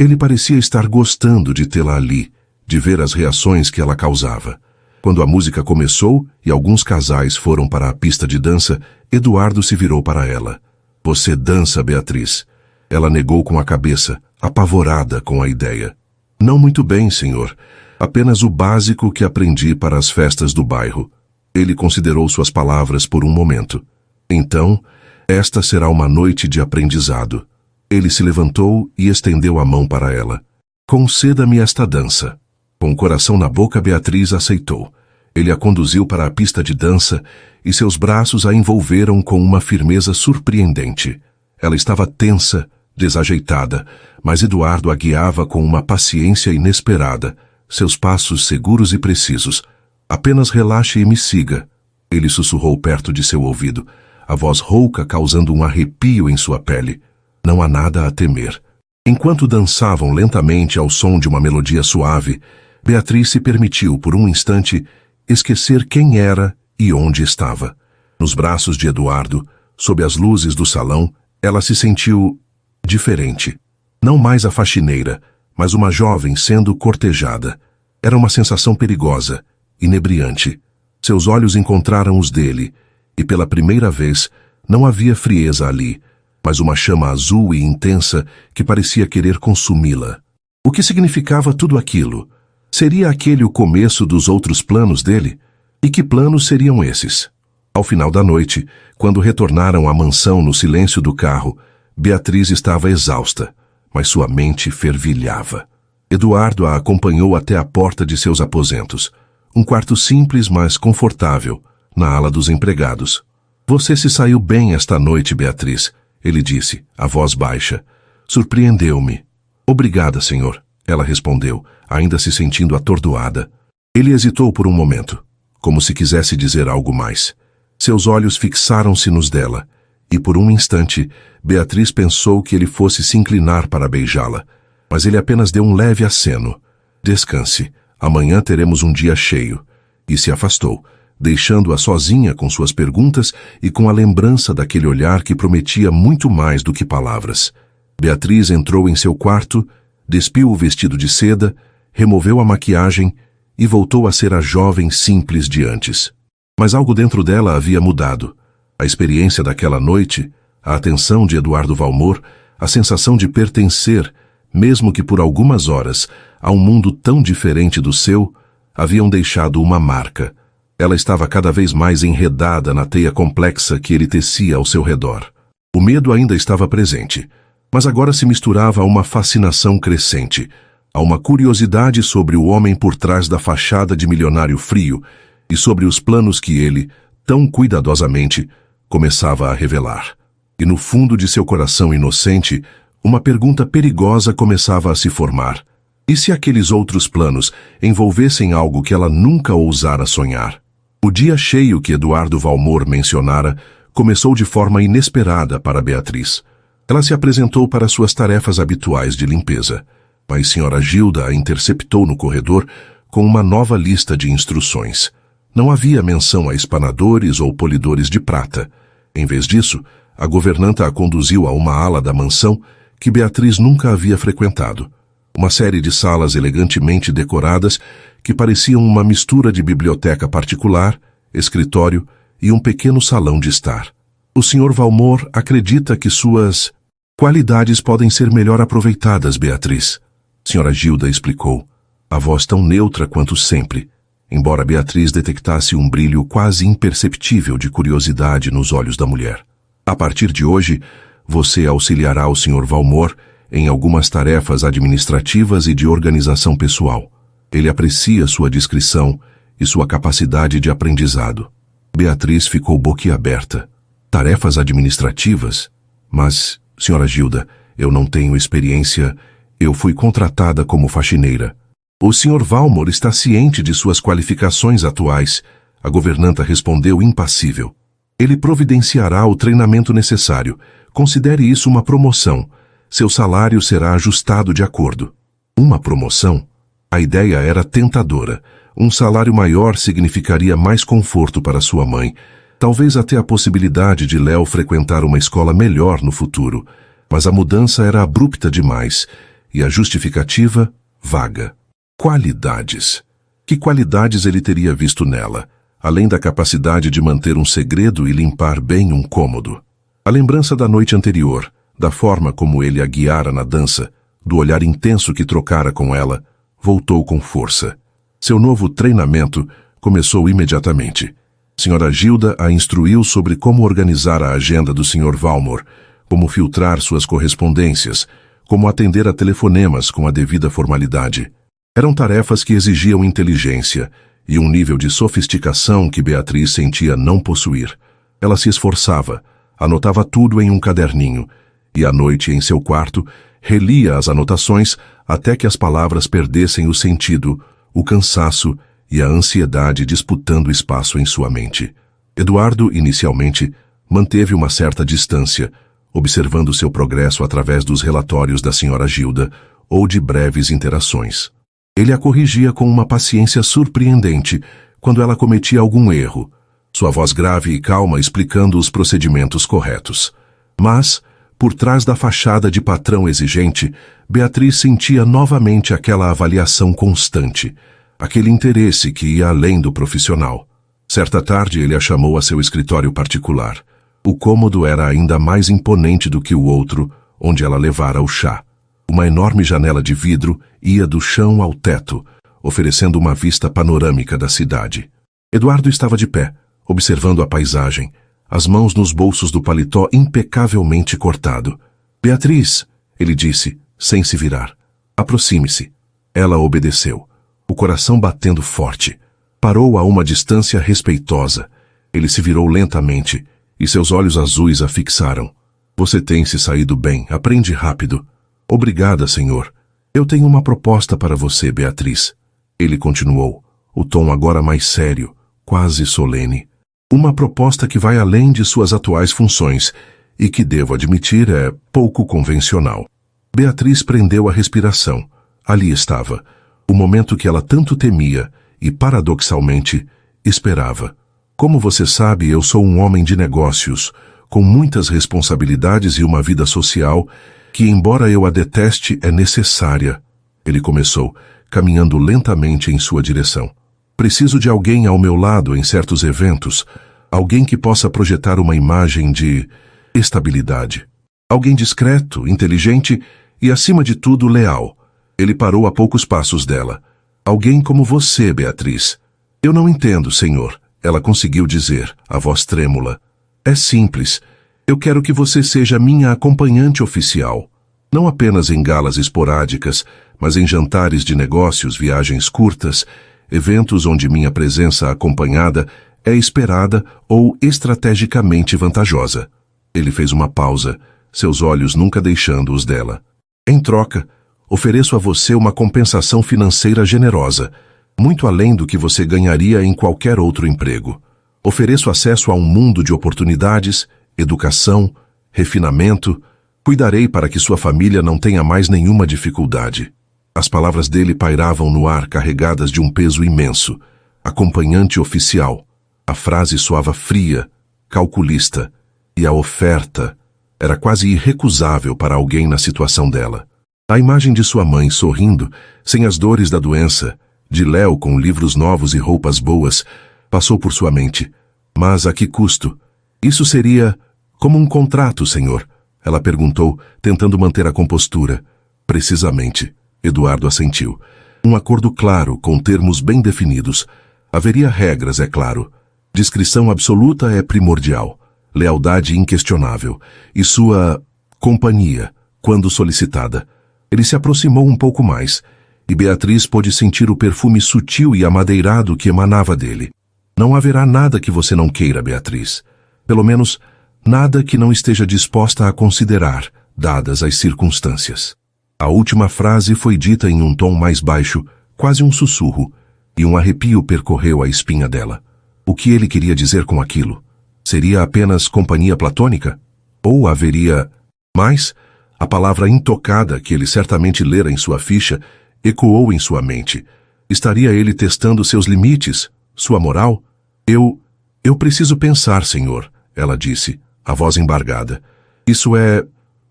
Ele parecia estar gostando de tê-la ali, de ver as reações que ela causava. Quando a música começou e alguns casais foram para a pista de dança, Eduardo se virou para ela. Você dança, Beatriz. Ela negou com a cabeça, apavorada com a ideia. Não muito bem, senhor. Apenas o básico que aprendi para as festas do bairro. Ele considerou suas palavras por um momento. Então, esta será uma noite de aprendizado. Ele se levantou e estendeu a mão para ela. Conceda-me esta dança. Com o coração na boca, Beatriz aceitou. Ele a conduziu para a pista de dança e seus braços a envolveram com uma firmeza surpreendente. Ela estava tensa, desajeitada, mas Eduardo a guiava com uma paciência inesperada, seus passos seguros e precisos. Apenas relaxe e me siga. Ele sussurrou perto de seu ouvido, a voz rouca causando um arrepio em sua pele. Não há nada a temer. Enquanto dançavam lentamente ao som de uma melodia suave, Beatriz se permitiu, por um instante, esquecer quem era e onde estava. Nos braços de Eduardo, sob as luzes do salão, ela se sentiu diferente. Não mais a faxineira, mas uma jovem sendo cortejada. Era uma sensação perigosa, inebriante. Seus olhos encontraram os dele, e pela primeira vez não havia frieza ali, mas uma chama azul e intensa que parecia querer consumi-la. O que significava tudo aquilo? Seria aquele o começo dos outros planos dele? E que planos seriam esses? Ao final da noite, quando retornaram à mansão no silêncio do carro, Beatriz estava exausta, mas sua mente fervilhava. Eduardo a acompanhou até a porta de seus aposentos, um quarto simples, mas confortável, na ala dos empregados. Você se saiu bem esta noite, Beatriz, ele disse, a voz baixa. Surpreendeu-me. Obrigada, senhor, ela respondeu, ainda se sentindo atordoada. Ele hesitou por um momento, como se quisesse dizer algo mais. Seus olhos fixaram-se nos dela, e por um instante, Beatriz pensou que ele fosse se inclinar para beijá-la, mas ele apenas deu um leve aceno. Descanse, amanhã teremos um dia cheio, e se afastou, deixando-a sozinha com suas perguntas e com a lembrança daquele olhar que prometia muito mais do que palavras. Beatriz entrou em seu quarto, despiu o vestido de seda, removeu a maquiagem e voltou a ser a jovem simples de antes. Mas algo dentro dela havia mudado. A experiência daquela noite, a atenção de Eduardo Valmor, a sensação de pertencer, mesmo que por algumas horas, a um mundo tão diferente do seu, haviam deixado uma marca. Ela estava cada vez mais enredada na teia complexa que ele tecia ao seu redor. O medo ainda estava presente, mas agora se misturava a uma fascinação crescente, a uma curiosidade sobre o homem por trás da fachada de milionário frio e sobre os planos que ele, tão cuidadosamente, começava a revelar. E no fundo de seu coração inocente, uma pergunta perigosa começava a se formar. E se aqueles outros planos envolvessem algo que ela nunca ousara sonhar? O dia cheio que Eduardo Valmor mencionara começou de forma inesperada para Beatriz. Ela se apresentou para suas tarefas habituais de limpeza, mas Sra. Gilda a interceptou no corredor com uma nova lista de instruções. Não havia menção a espanadores ou polidores de prata. Em vez disso, a governanta a conduziu a uma ala da mansão que Beatriz nunca havia frequentado. Uma série de salas elegantemente decoradas que pareciam uma mistura de biblioteca particular, escritório e um pequeno salão de estar. O Sr. Valmor acredita que suas qualidades podem ser melhor aproveitadas, Beatriz. Sra. Gilda explicou, a voz tão neutra quanto sempre, embora Beatriz detectasse um brilho quase imperceptível de curiosidade nos olhos da mulher. A partir de hoje, você auxiliará o Sr. Valmor em algumas tarefas administrativas e de organização pessoal. Ele aprecia sua discrição e sua capacidade de aprendizado. Beatriz ficou boquiaberta. Tarefas administrativas? Mas, Sra. Gilda, eu não tenho experiência. Eu fui contratada como faxineira. O Sr. Valmor está ciente de suas qualificações atuais, a governanta respondeu impassível. Ele providenciará o treinamento necessário. Considere isso uma promoção. Seu salário será ajustado de acordo. Uma promoção? A ideia era tentadora. Um salário maior significaria mais conforto para sua mãe, talvez até a possibilidade de Léo frequentar uma escola melhor no futuro. Mas a mudança era abrupta demais, e a justificativa, vaga. Qualidades. Que qualidades ele teria visto nela, além da capacidade de manter um segredo e limpar bem um cômodo? A lembrança da noite anterior, da forma como ele a guiara na dança, do olhar intenso que trocara com ela, voltou com força. Seu novo treinamento começou imediatamente. Sra. Gilda a instruiu sobre como organizar a agenda do Sr. Valmor, como filtrar suas correspondências, como atender a telefonemas com a devida formalidade. Eram tarefas que exigiam inteligência e um nível de sofisticação que Beatriz sentia não possuir. Ela se esforçava, anotava tudo em um caderninho, e à noite em seu quarto relia as anotações até que as palavras perdessem o sentido, o cansaço e a ansiedade disputando espaço em sua mente. Eduardo, inicialmente, manteve uma certa distância, observando seu progresso através dos relatórios da senhora Gilda ou de breves interações. Ele a corrigia com uma paciência surpreendente quando ela cometia algum erro, sua voz grave e calma explicando os procedimentos corretos. Mas, por trás da fachada de patrão exigente, Beatriz sentia novamente aquela avaliação constante, aquele interesse que ia além do profissional. Certa tarde ele a chamou a seu escritório particular. O cômodo era ainda mais imponente do que o outro, onde ela levara o chá. Uma enorme janela de vidro ia do chão ao teto, oferecendo uma vista panorâmica da cidade. Eduardo estava de pé, observando a paisagem, as mãos nos bolsos do paletó impecavelmente cortado. "Beatriz", ele disse, sem se virar. "Aproxime-se." Ela obedeceu, o coração batendo forte. Parou a uma distância respeitosa. Ele se virou lentamente, e seus olhos azuis a fixaram. "Você tem se saído bem, aprende rápido." "Obrigada, senhor. Eu tenho uma proposta para você, Beatriz." Ele continuou, o tom agora mais sério, quase solene. "Uma proposta que vai além de suas atuais funções e que, devo admitir, é pouco convencional." Beatriz prendeu a respiração. Ali estava, o momento que ela tanto temia e, paradoxalmente, esperava. "Como você sabe, eu sou um homem de negócios, com muitas responsabilidades e uma vida social que, embora eu a deteste, é necessária." Ele começou, caminhando lentamente em sua direção. "Preciso de alguém ao meu lado em certos eventos, alguém que possa projetar uma imagem de estabilidade. Alguém discreto, inteligente e, acima de tudo, leal." Ele parou a poucos passos dela. "Alguém como você, Beatriz." "Eu não entendo, senhor," ela conseguiu dizer, a voz trêmula. "É simples. Eu quero que você seja minha acompanhante oficial. Não apenas em galas esporádicas, mas em jantares de negócios, viagens curtas, eventos onde minha presença acompanhada é esperada ou estrategicamente vantajosa." Ele fez uma pausa, seus olhos nunca deixando os dela. "Em troca, ofereço a você uma compensação financeira generosa, muito além do que você ganharia em qualquer outro emprego. Ofereço acesso a um mundo de oportunidades, educação, refinamento. Cuidarei para que sua família não tenha mais nenhuma dificuldade." As palavras dele pairavam no ar carregadas de um peso imenso. Acompanhante oficial. A frase soava fria, calculista, e a oferta era quase irrecusável para alguém na situação dela. A imagem de sua mãe sorrindo, sem as dores da doença, de Léo com livros novos e roupas boas, passou por sua mente. Mas a que custo? "Isso seria como um contrato, senhor?" ela perguntou, tentando manter a compostura. "Precisamente." Eduardo assentiu. "Um acordo claro, com termos bem definidos. Haveria regras, é claro. Discrição absoluta é primordial. Lealdade inquestionável. E sua companhia, quando solicitada." Ele se aproximou um pouco mais, e Beatriz pôde sentir o perfume sutil e amadeirado que emanava dele. "Não haverá nada que você não queira, Beatriz. Pelo menos, nada que não esteja disposta a considerar, dadas as circunstâncias." A última frase foi dita em um tom mais baixo, quase um sussurro, e um arrepio percorreu a espinha dela. O que ele queria dizer com aquilo? Seria apenas companhia platônica? Ou haveria mais? A palavra intocada, que ele certamente lera em sua ficha, ecoou em sua mente. Estaria ele testando seus limites, sua moral? Eu preciso pensar, senhor," ela disse, a voz embargada. "Isso é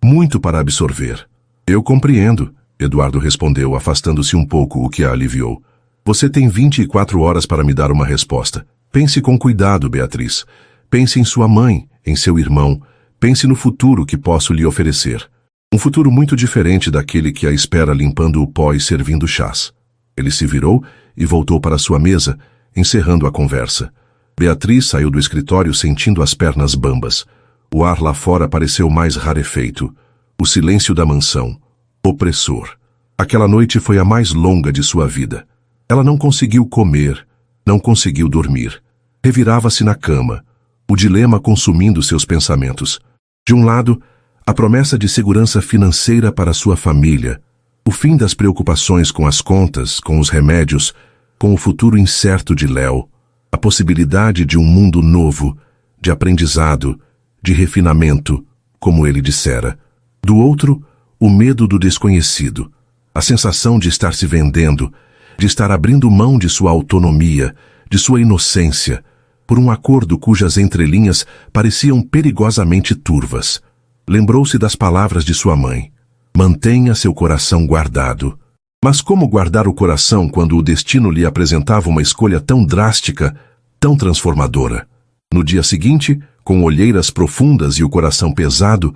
muito para absorver." "Eu compreendo," Eduardo respondeu, afastando-se um pouco, o que a aliviou. "Você tem 24 horas para me dar uma resposta. Pense com cuidado, Beatriz. Pense em sua mãe, em seu irmão. Pense no futuro que posso lhe oferecer. Um futuro muito diferente daquele que a espera limpando o pó e servindo chás." Ele se virou e voltou para sua mesa, encerrando a conversa. Beatriz saiu do escritório sentindo as pernas bambas. O ar lá fora pareceu mais rarefeito. O silêncio da mansão, opressor. Aquela noite foi a mais longa de sua vida. Ela não conseguiu comer, não conseguiu dormir. Revirava-se na cama, o dilema consumindo seus pensamentos. De um lado, a promessa de segurança financeira para sua família, o fim das preocupações com as contas, com os remédios, com o futuro incerto de Léo. a possibilidade de um mundo novo, de aprendizado, de refinamento, como ele dissera. Do outro, o medo do desconhecido, a sensação de estar se vendendo, de estar abrindo mão de sua autonomia, de sua inocência, por um acordo cujas entrelinhas pareciam perigosamente turvas. Lembrou-se das palavras de sua mãe: mantenha seu coração guardado. Mas como guardar o coração quando o destino lhe apresentava uma escolha tão drástica, tão transformadora? No dia seguinte, com olheiras profundas e o coração pesado,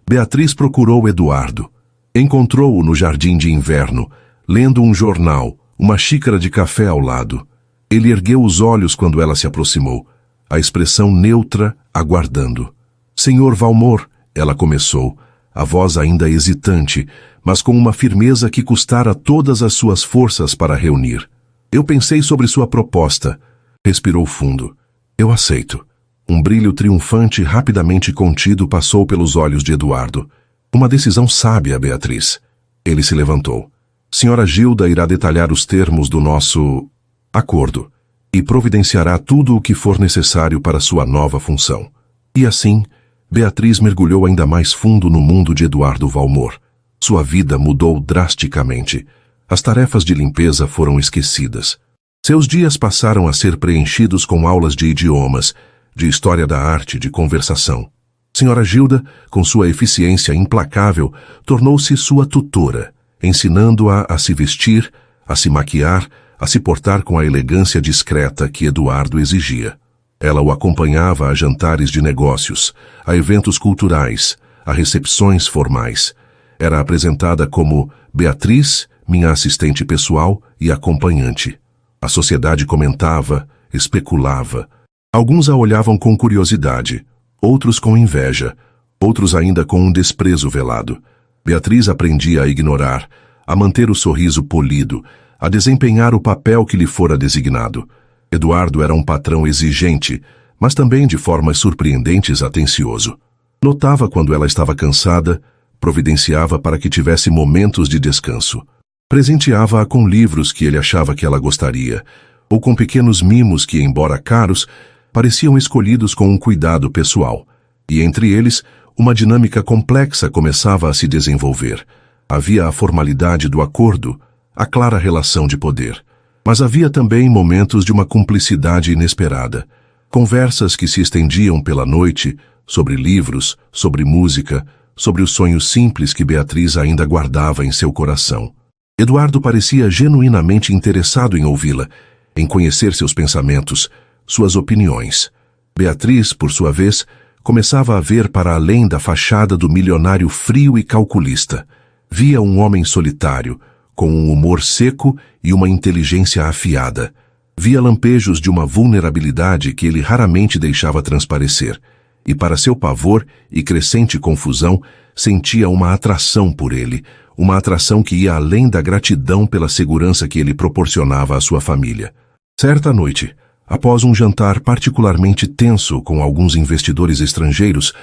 Beatriz procurou Eduardo. Encontrou-o no jardim de inverno, lendo um jornal, uma xícara de café ao lado. Ele ergueu os olhos quando ela se aproximou, a expressão neutra, aguardando. Senhor Valmor, ela começou, a voz ainda hesitante, mas com uma firmeza que custara todas as suas forças para reunir. Eu pensei sobre sua proposta. Respirou fundo. Eu aceito. Um brilho triunfante rapidamente contido passou pelos olhos de Eduardo. Uma decisão sábia, Beatriz. Ele se levantou. Senhora Gilda irá detalhar os termos do nosso acordo e providenciará tudo o que for necessário para sua nova função. E assim, Beatriz mergulhou ainda mais fundo no mundo de Eduardo Valmor. Sua vida mudou drasticamente. As tarefas de limpeza foram esquecidas. Seus dias passaram a ser preenchidos com aulas de idiomas, de história da arte, de conversação. Senhora Gilda, com sua eficiência implacável, tornou-se sua tutora, ensinando-a a se vestir, a se maquiar, a se portar com a elegância discreta que Eduardo exigia. Ela o acompanhava a jantares de negócios, a eventos culturais, a recepções formais. Era apresentada como Beatriz, minha assistente pessoal e acompanhante. A sociedade comentava, especulava. Alguns a olhavam com curiosidade, outros com inveja, outros ainda com um desprezo velado. Beatriz aprendia a ignorar, a manter o sorriso polido, a desempenhar o papel que lhe fora designado. Eduardo era um patrão exigente, mas também de formas surpreendentes atencioso. Notava quando ela estava cansada, providenciava para que tivesse momentos de descanso. Presenteava-a com livros que ele achava que ela gostaria, ou com pequenos mimos que, embora caros, pareciam escolhidos com um cuidado pessoal. E entre eles, uma dinâmica complexa começava a se desenvolver. Havia a formalidade do acordo, a clara relação de poder. Mas havia também momentos de uma cumplicidade inesperada. Conversas que se estendiam pela noite, sobre livros, sobre música, sobre os sonhos simples que Beatriz ainda guardava em seu coração. Eduardo parecia genuinamente interessado em ouvi-la, em conhecer seus pensamentos, suas opiniões. Beatriz, por sua vez, começava a ver para além da fachada do milionário frio e calculista. Via um homem solitário, com um humor seco e uma inteligência afiada. Via lampejos de uma vulnerabilidade que ele raramente deixava transparecer. E para seu pavor e crescente confusão, sentia uma atração por ele, uma atração que ia além da gratidão pela segurança que ele proporcionava à sua família. Certa noite, após um jantar particularmente tenso com alguns investidores estrangeiros,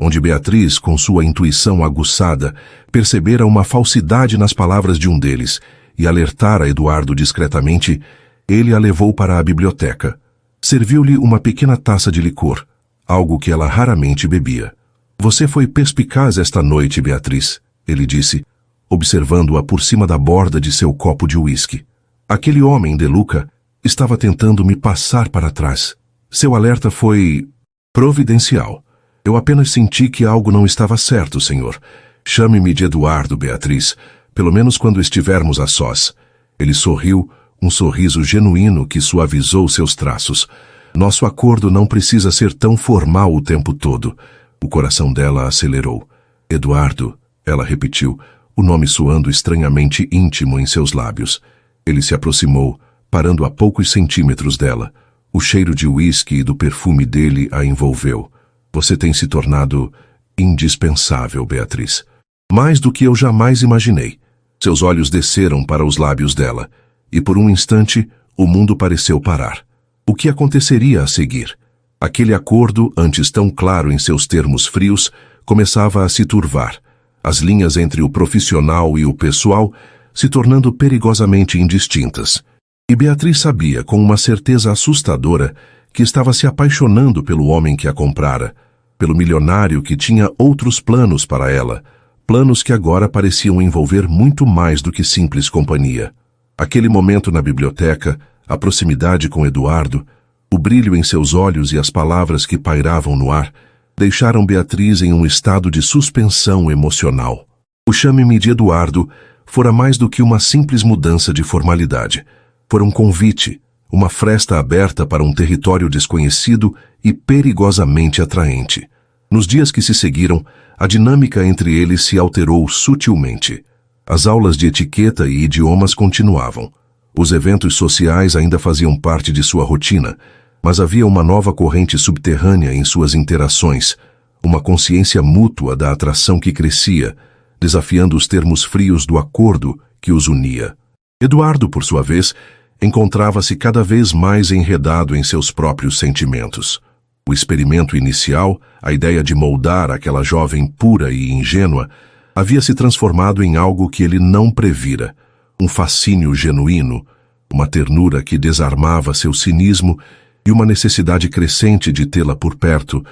onde Beatriz, com sua intuição aguçada, percebera uma falsidade nas palavras de um deles e alertara Eduardo discretamente, ele a levou para a biblioteca. Serviu-lhe uma pequena taça de licor, algo que ela raramente bebia. Você foi perspicaz esta noite, Beatriz, ele disse, observando-a por cima da borda de seu copo de uísque. Aquele homem, De Luca, estava tentando me passar para trás. Seu alerta foi providencial. Eu apenas senti que algo não estava certo, senhor. Chame-me de Eduardo, Beatriz, pelo menos quando estivermos a sós. Ele sorriu, um sorriso genuíno que suavizou seus traços. Nosso acordo não precisa ser tão formal o tempo todo. O coração dela acelerou. Eduardo, ela repetiu, o nome soando estranhamente íntimo em seus lábios. Ele se aproximou, parando a poucos centímetros dela. O cheiro de uísque e do perfume dele a envolveu. Você tem se tornado indispensável, Beatriz. Mais do que eu jamais imaginei. Seus olhos desceram para os lábios dela, e por um instante o mundo pareceu parar. O que aconteceria a seguir? Aquele acordo, antes tão claro em seus termos frios, começava a se turvar. As linhas entre o profissional e o pessoal se tornando perigosamente indistintas. E Beatriz sabia, com uma certeza assustadora, que estava se apaixonando pelo homem que a comprara, pelo milionário que tinha outros planos para ela, planos que agora pareciam envolver muito mais do que simples companhia. Aquele momento na biblioteca, a proximidade com Eduardo, o brilho em seus olhos e as palavras que pairavam no ar, deixaram Beatriz em um estado de suspensão emocional. O chame-me de Eduardo fora mais do que uma simples mudança de formalidade. Fora um convite, uma fresta aberta para um território desconhecido e perigosamente atraente. Nos dias que se seguiram, a dinâmica entre eles se alterou sutilmente. As aulas de etiqueta e idiomas continuavam. Os eventos sociais ainda faziam parte de sua rotina, mas havia uma nova corrente subterrânea em suas interações, uma consciência mútua da atração que crescia, desafiando os termos frios do acordo que os unia. Eduardo, por sua vez, encontrava-se cada vez mais enredado em seus próprios sentimentos. O experimento inicial, a ideia de moldar aquela jovem pura e ingênua, havia se transformado em algo que ele não previra, um fascínio genuíno, uma ternura que desarmava seu cinismo e uma necessidade crescente de tê-la por perto,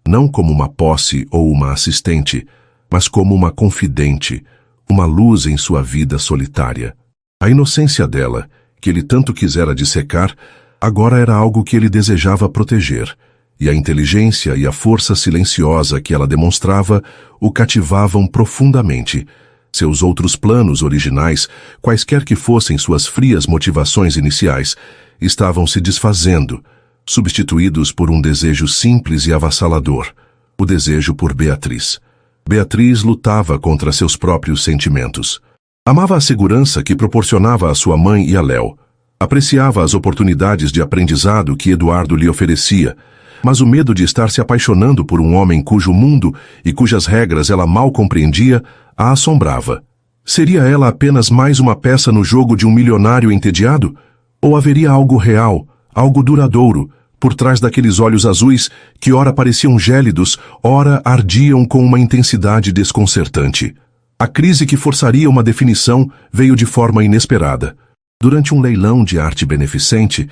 não como uma posse ou uma assistente, mas como uma confidente, uma luz em sua vida solitária. A inocência dela, que ele tanto quisera dissecar, agora era algo que ele desejava proteger, e a inteligência e a força silenciosa que ela demonstrava o cativavam profundamente. Seus outros planos originais, quaisquer que fossem suas frias motivações iniciais, estavam se desfazendo, substituídos por um desejo simples e avassalador, o desejo por Beatriz. Beatriz lutava contra seus próprios sentimentos. Amava a segurança que proporcionava a sua mãe e a Léo. Apreciava as oportunidades de aprendizado que Eduardo lhe oferecia, mas o medo de estar se apaixonando por um homem cujo mundo e cujas regras ela mal compreendia a assombrava. Seria ela apenas mais uma peça no jogo de um milionário entediado? Ou haveria algo real, algo duradouro, por trás daqueles olhos azuis que ora pareciam gélidos, ora ardiam com uma intensidade desconcertante? A crise que forçaria uma definição veio de forma inesperada. Durante um leilão de arte beneficente,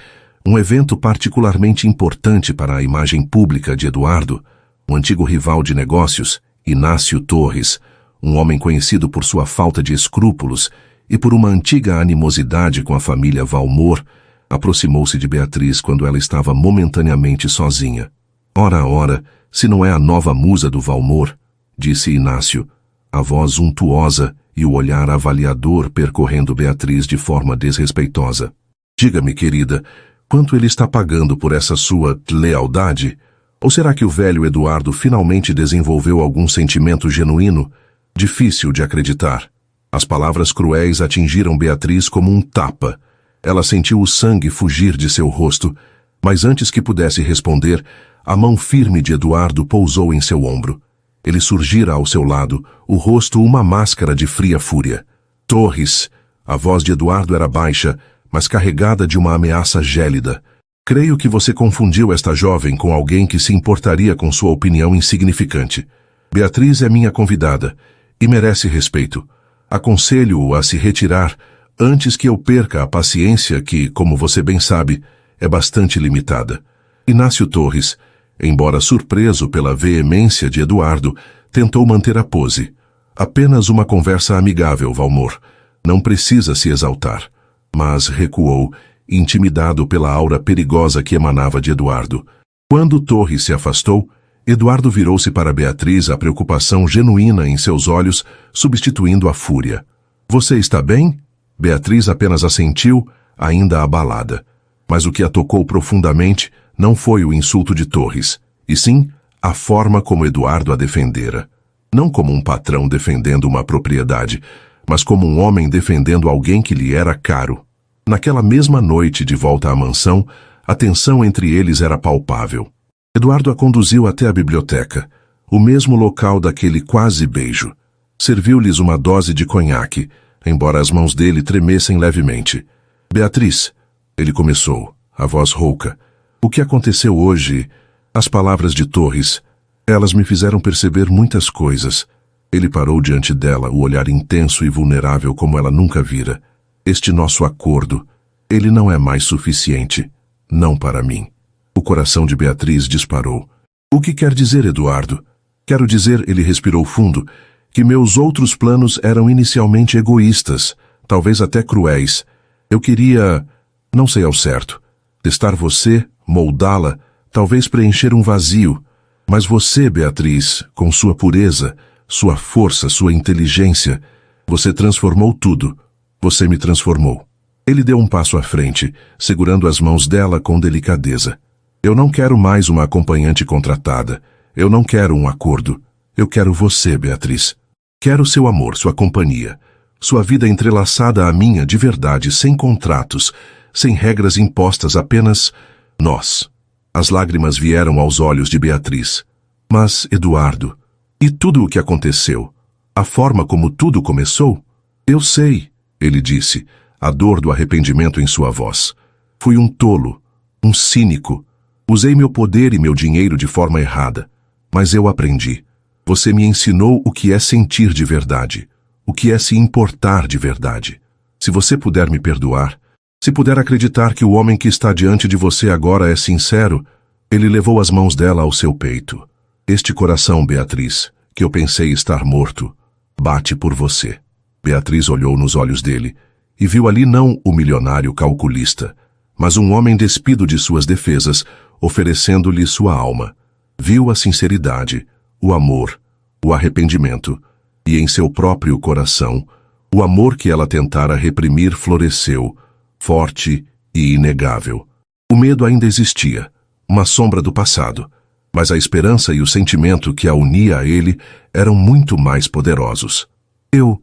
um evento particularmente importante para a imagem pública de Eduardo, o antigo rival de negócios, Inácio Torres, um homem conhecido por sua falta de escrúpulos e por uma antiga animosidade com a família Valmor, aproximou-se de Beatriz quando ela estava momentaneamente sozinha. Ora, se não é a nova musa do Valmor, disse Inácio, a voz untuosa e o olhar avaliador percorrendo Beatriz de forma desrespeitosa. Diga-me, querida, quanto ele está pagando por essa sua lealdade? Ou será que o velho Eduardo finalmente desenvolveu algum sentimento genuíno? Difícil de acreditar. As palavras cruéis atingiram Beatriz como um tapa. Ela sentiu o sangue fugir de seu rosto, mas antes que pudesse responder, a mão firme de Eduardo pousou em seu ombro. Ele surgira ao seu lado, o rosto uma máscara de fria fúria. Torres! A voz de Eduardo era baixa, mas carregada de uma ameaça gélida. Creio que você confundiu esta jovem com alguém que se importaria com sua opinião insignificante. Beatriz é minha convidada e merece respeito. Aconselho-o a se retirar antes que eu perca a paciência que, como você bem sabe, é bastante limitada. Inácio Torres, embora surpreso pela veemência de Eduardo, tentou manter a pose. Apenas uma conversa amigável, Valmor. Não precisa se exaltar. Mas recuou, intimidado pela aura perigosa que emanava de Eduardo. Quando Torres se afastou, Eduardo virou-se para Beatriz, a preocupação genuína em seus olhos, substituindo a fúria. Você está bem? Beatriz apenas assentiu, ainda abalada. Mas o que a tocou profundamente não foi o insulto de Torres, e sim a forma como Eduardo a defendera. Não como um patrão defendendo uma propriedade, mas como um homem defendendo alguém que lhe era caro. Naquela mesma noite de volta à mansão, a tensão entre eles era palpável. Eduardo a conduziu até a biblioteca, o mesmo local daquele quase beijo. Serviu-lhes uma dose de conhaque, embora as mãos dele tremessem levemente. Beatriz, ele começou, a voz rouca. O que aconteceu hoje? As palavras de Torres, elas me fizeram perceber muitas coisas. Ele parou diante dela, o olhar intenso e vulnerável como ela nunca vira. Este nosso acordo, Ele não é mais suficiente. Não para mim. O coração de Beatriz disparou. O que quer dizer, Eduardo? Quero dizer, ele respirou fundo, que meus outros planos eram inicialmente egoístas, talvez até cruéis. Eu queria, não sei ao certo, testar você, moldá-la, talvez preencher um vazio. Mas você, Beatriz, com sua pureza, sua força, sua inteligência, você transformou tudo. Você me transformou. Ele deu um passo à frente, segurando as mãos dela com delicadeza. Eu não quero mais uma acompanhante contratada. Eu não quero um acordo. Eu quero você, Beatriz. Quero seu amor, sua companhia. Sua vida entrelaçada à minha de verdade, sem contratos, sem regras impostas, apenas nós. As lágrimas vieram aos olhos de Beatriz. Mas, Eduardo, e tudo o que aconteceu? A forma como tudo começou? Eu sei, ele disse, a dor do arrependimento em sua voz. Fui um tolo, um cínico. Usei meu poder e meu dinheiro de forma errada. Mas eu aprendi. Você me ensinou o que é sentir de verdade, o que é se importar de verdade. Se você puder me perdoar, se puder acreditar que o homem que está diante de você agora é sincero, ele levou as mãos dela ao seu peito. Este coração, Beatriz, que eu pensei estar morto, bate por você. Beatriz olhou nos olhos dele e viu ali não o milionário calculista, mas um homem despido de suas defesas, oferecendo-lhe sua alma. Viu a sinceridade, o amor, o arrependimento, e em seu próprio coração, o amor que ela tentara reprimir floresceu, forte e inegável. O medo ainda existia, uma sombra do passado, mas a esperança e o sentimento que a unia a ele eram muito mais poderosos. Eu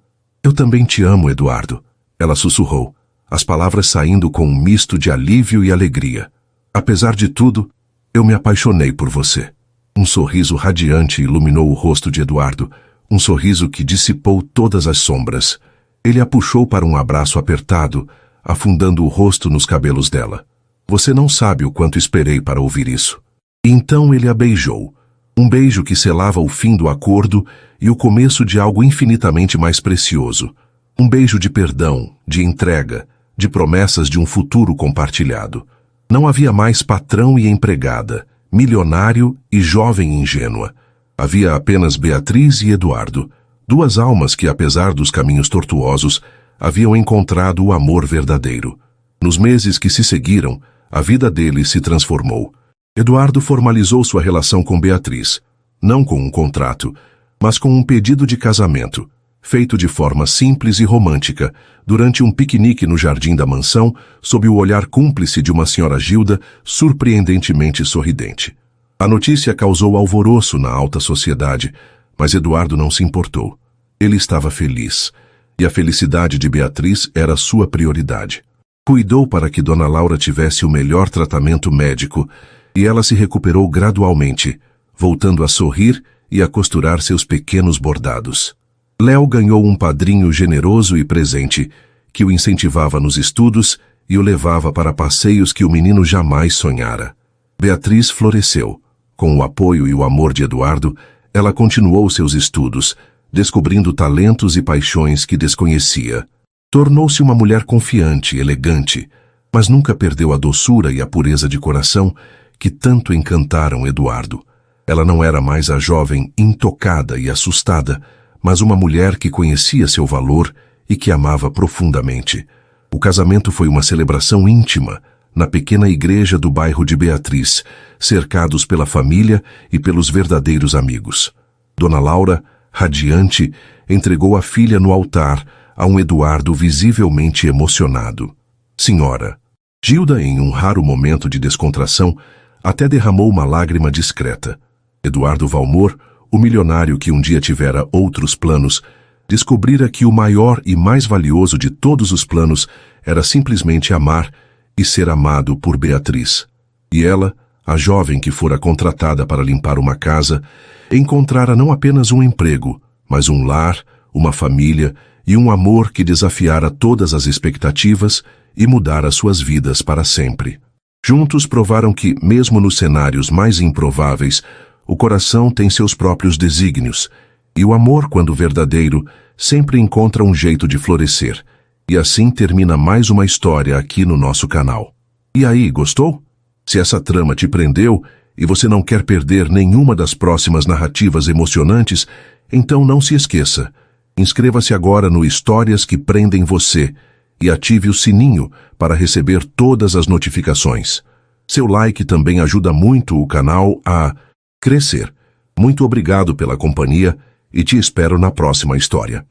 também te amo, Eduardo, ela sussurrou, as palavras saindo com um misto de alívio e alegria. Apesar de tudo, eu me apaixonei por você. Um sorriso radiante iluminou o rosto de Eduardo, um sorriso que dissipou todas as sombras. Ele a puxou para um abraço apertado, afundando o rosto nos cabelos dela. Você não sabe o quanto esperei para ouvir isso. E então ele a beijou. Um beijo que selava o fim do acordo e o começo de algo infinitamente mais precioso. Um beijo de perdão, de entrega, de promessas de um futuro compartilhado. Não havia mais patrão e empregada, milionário e jovem ingênua. Havia apenas Beatriz e Eduardo, duas almas que, apesar dos caminhos tortuosos, haviam encontrado o amor verdadeiro. Nos meses que se seguiram, a vida deles se transformou. Eduardo formalizou sua relação com Beatriz, não com um contrato, mas com um pedido de casamento, feito de forma simples e romântica, durante um piquenique no jardim da mansão, sob o olhar cúmplice de uma senhora Gilda, surpreendentemente sorridente. A notícia causou alvoroço na alta sociedade, mas Eduardo não se importou. Ele estava feliz, e a felicidade de Beatriz era sua prioridade. Cuidou para que Dona Laura tivesse o melhor tratamento médico, e ela se recuperou gradualmente, voltando a sorrir e a costurar seus pequenos bordados. Léo ganhou um padrinho generoso e presente, que o incentivava nos estudos e o levava para passeios que o menino jamais sonhara. Beatriz floresceu. Com o apoio e o amor de Eduardo, ela continuou seus estudos, descobrindo talentos e paixões que desconhecia. Tornou-se uma mulher confiante, elegante, mas nunca perdeu a doçura e a pureza de coração que tanto encantaram Eduardo. Ela não era mais a jovem intocada e assustada, mas uma mulher que conhecia seu valor e que amava profundamente. O casamento foi uma celebração íntima, na pequena igreja do bairro de Beatriz, cercados pela família e pelos verdadeiros amigos. Dona Laura, radiante, entregou a filha no altar a um Eduardo visivelmente emocionado. Senhora, Gilda, em um raro momento de descontração, até derramou uma lágrima discreta. Eduardo Valmor, o milionário que um dia tivera outros planos, descobrira que o maior e mais valioso de todos os planos era simplesmente amar e ser amado por Beatriz. E ela, a jovem que fora contratada para limpar uma casa, encontrara não apenas um emprego, mas um lar, uma família e um amor que desafiara todas as expectativas e mudara suas vidas para sempre. Juntos provaram que, mesmo nos cenários mais improváveis, o coração tem seus próprios desígnios, e o amor, quando verdadeiro, sempre encontra um jeito de florescer, E assim termina mais uma história aqui no nosso canal. E aí, gostou? Se essa trama te prendeu e você não quer perder nenhuma das próximas narrativas emocionantes, então não se esqueça. Inscreva-se agora no Histórias que Prendem Você e ative o sininho para receber todas as notificações. Seu like também ajuda muito o canal a crescer. Muito obrigado pela companhia e te espero na próxima história.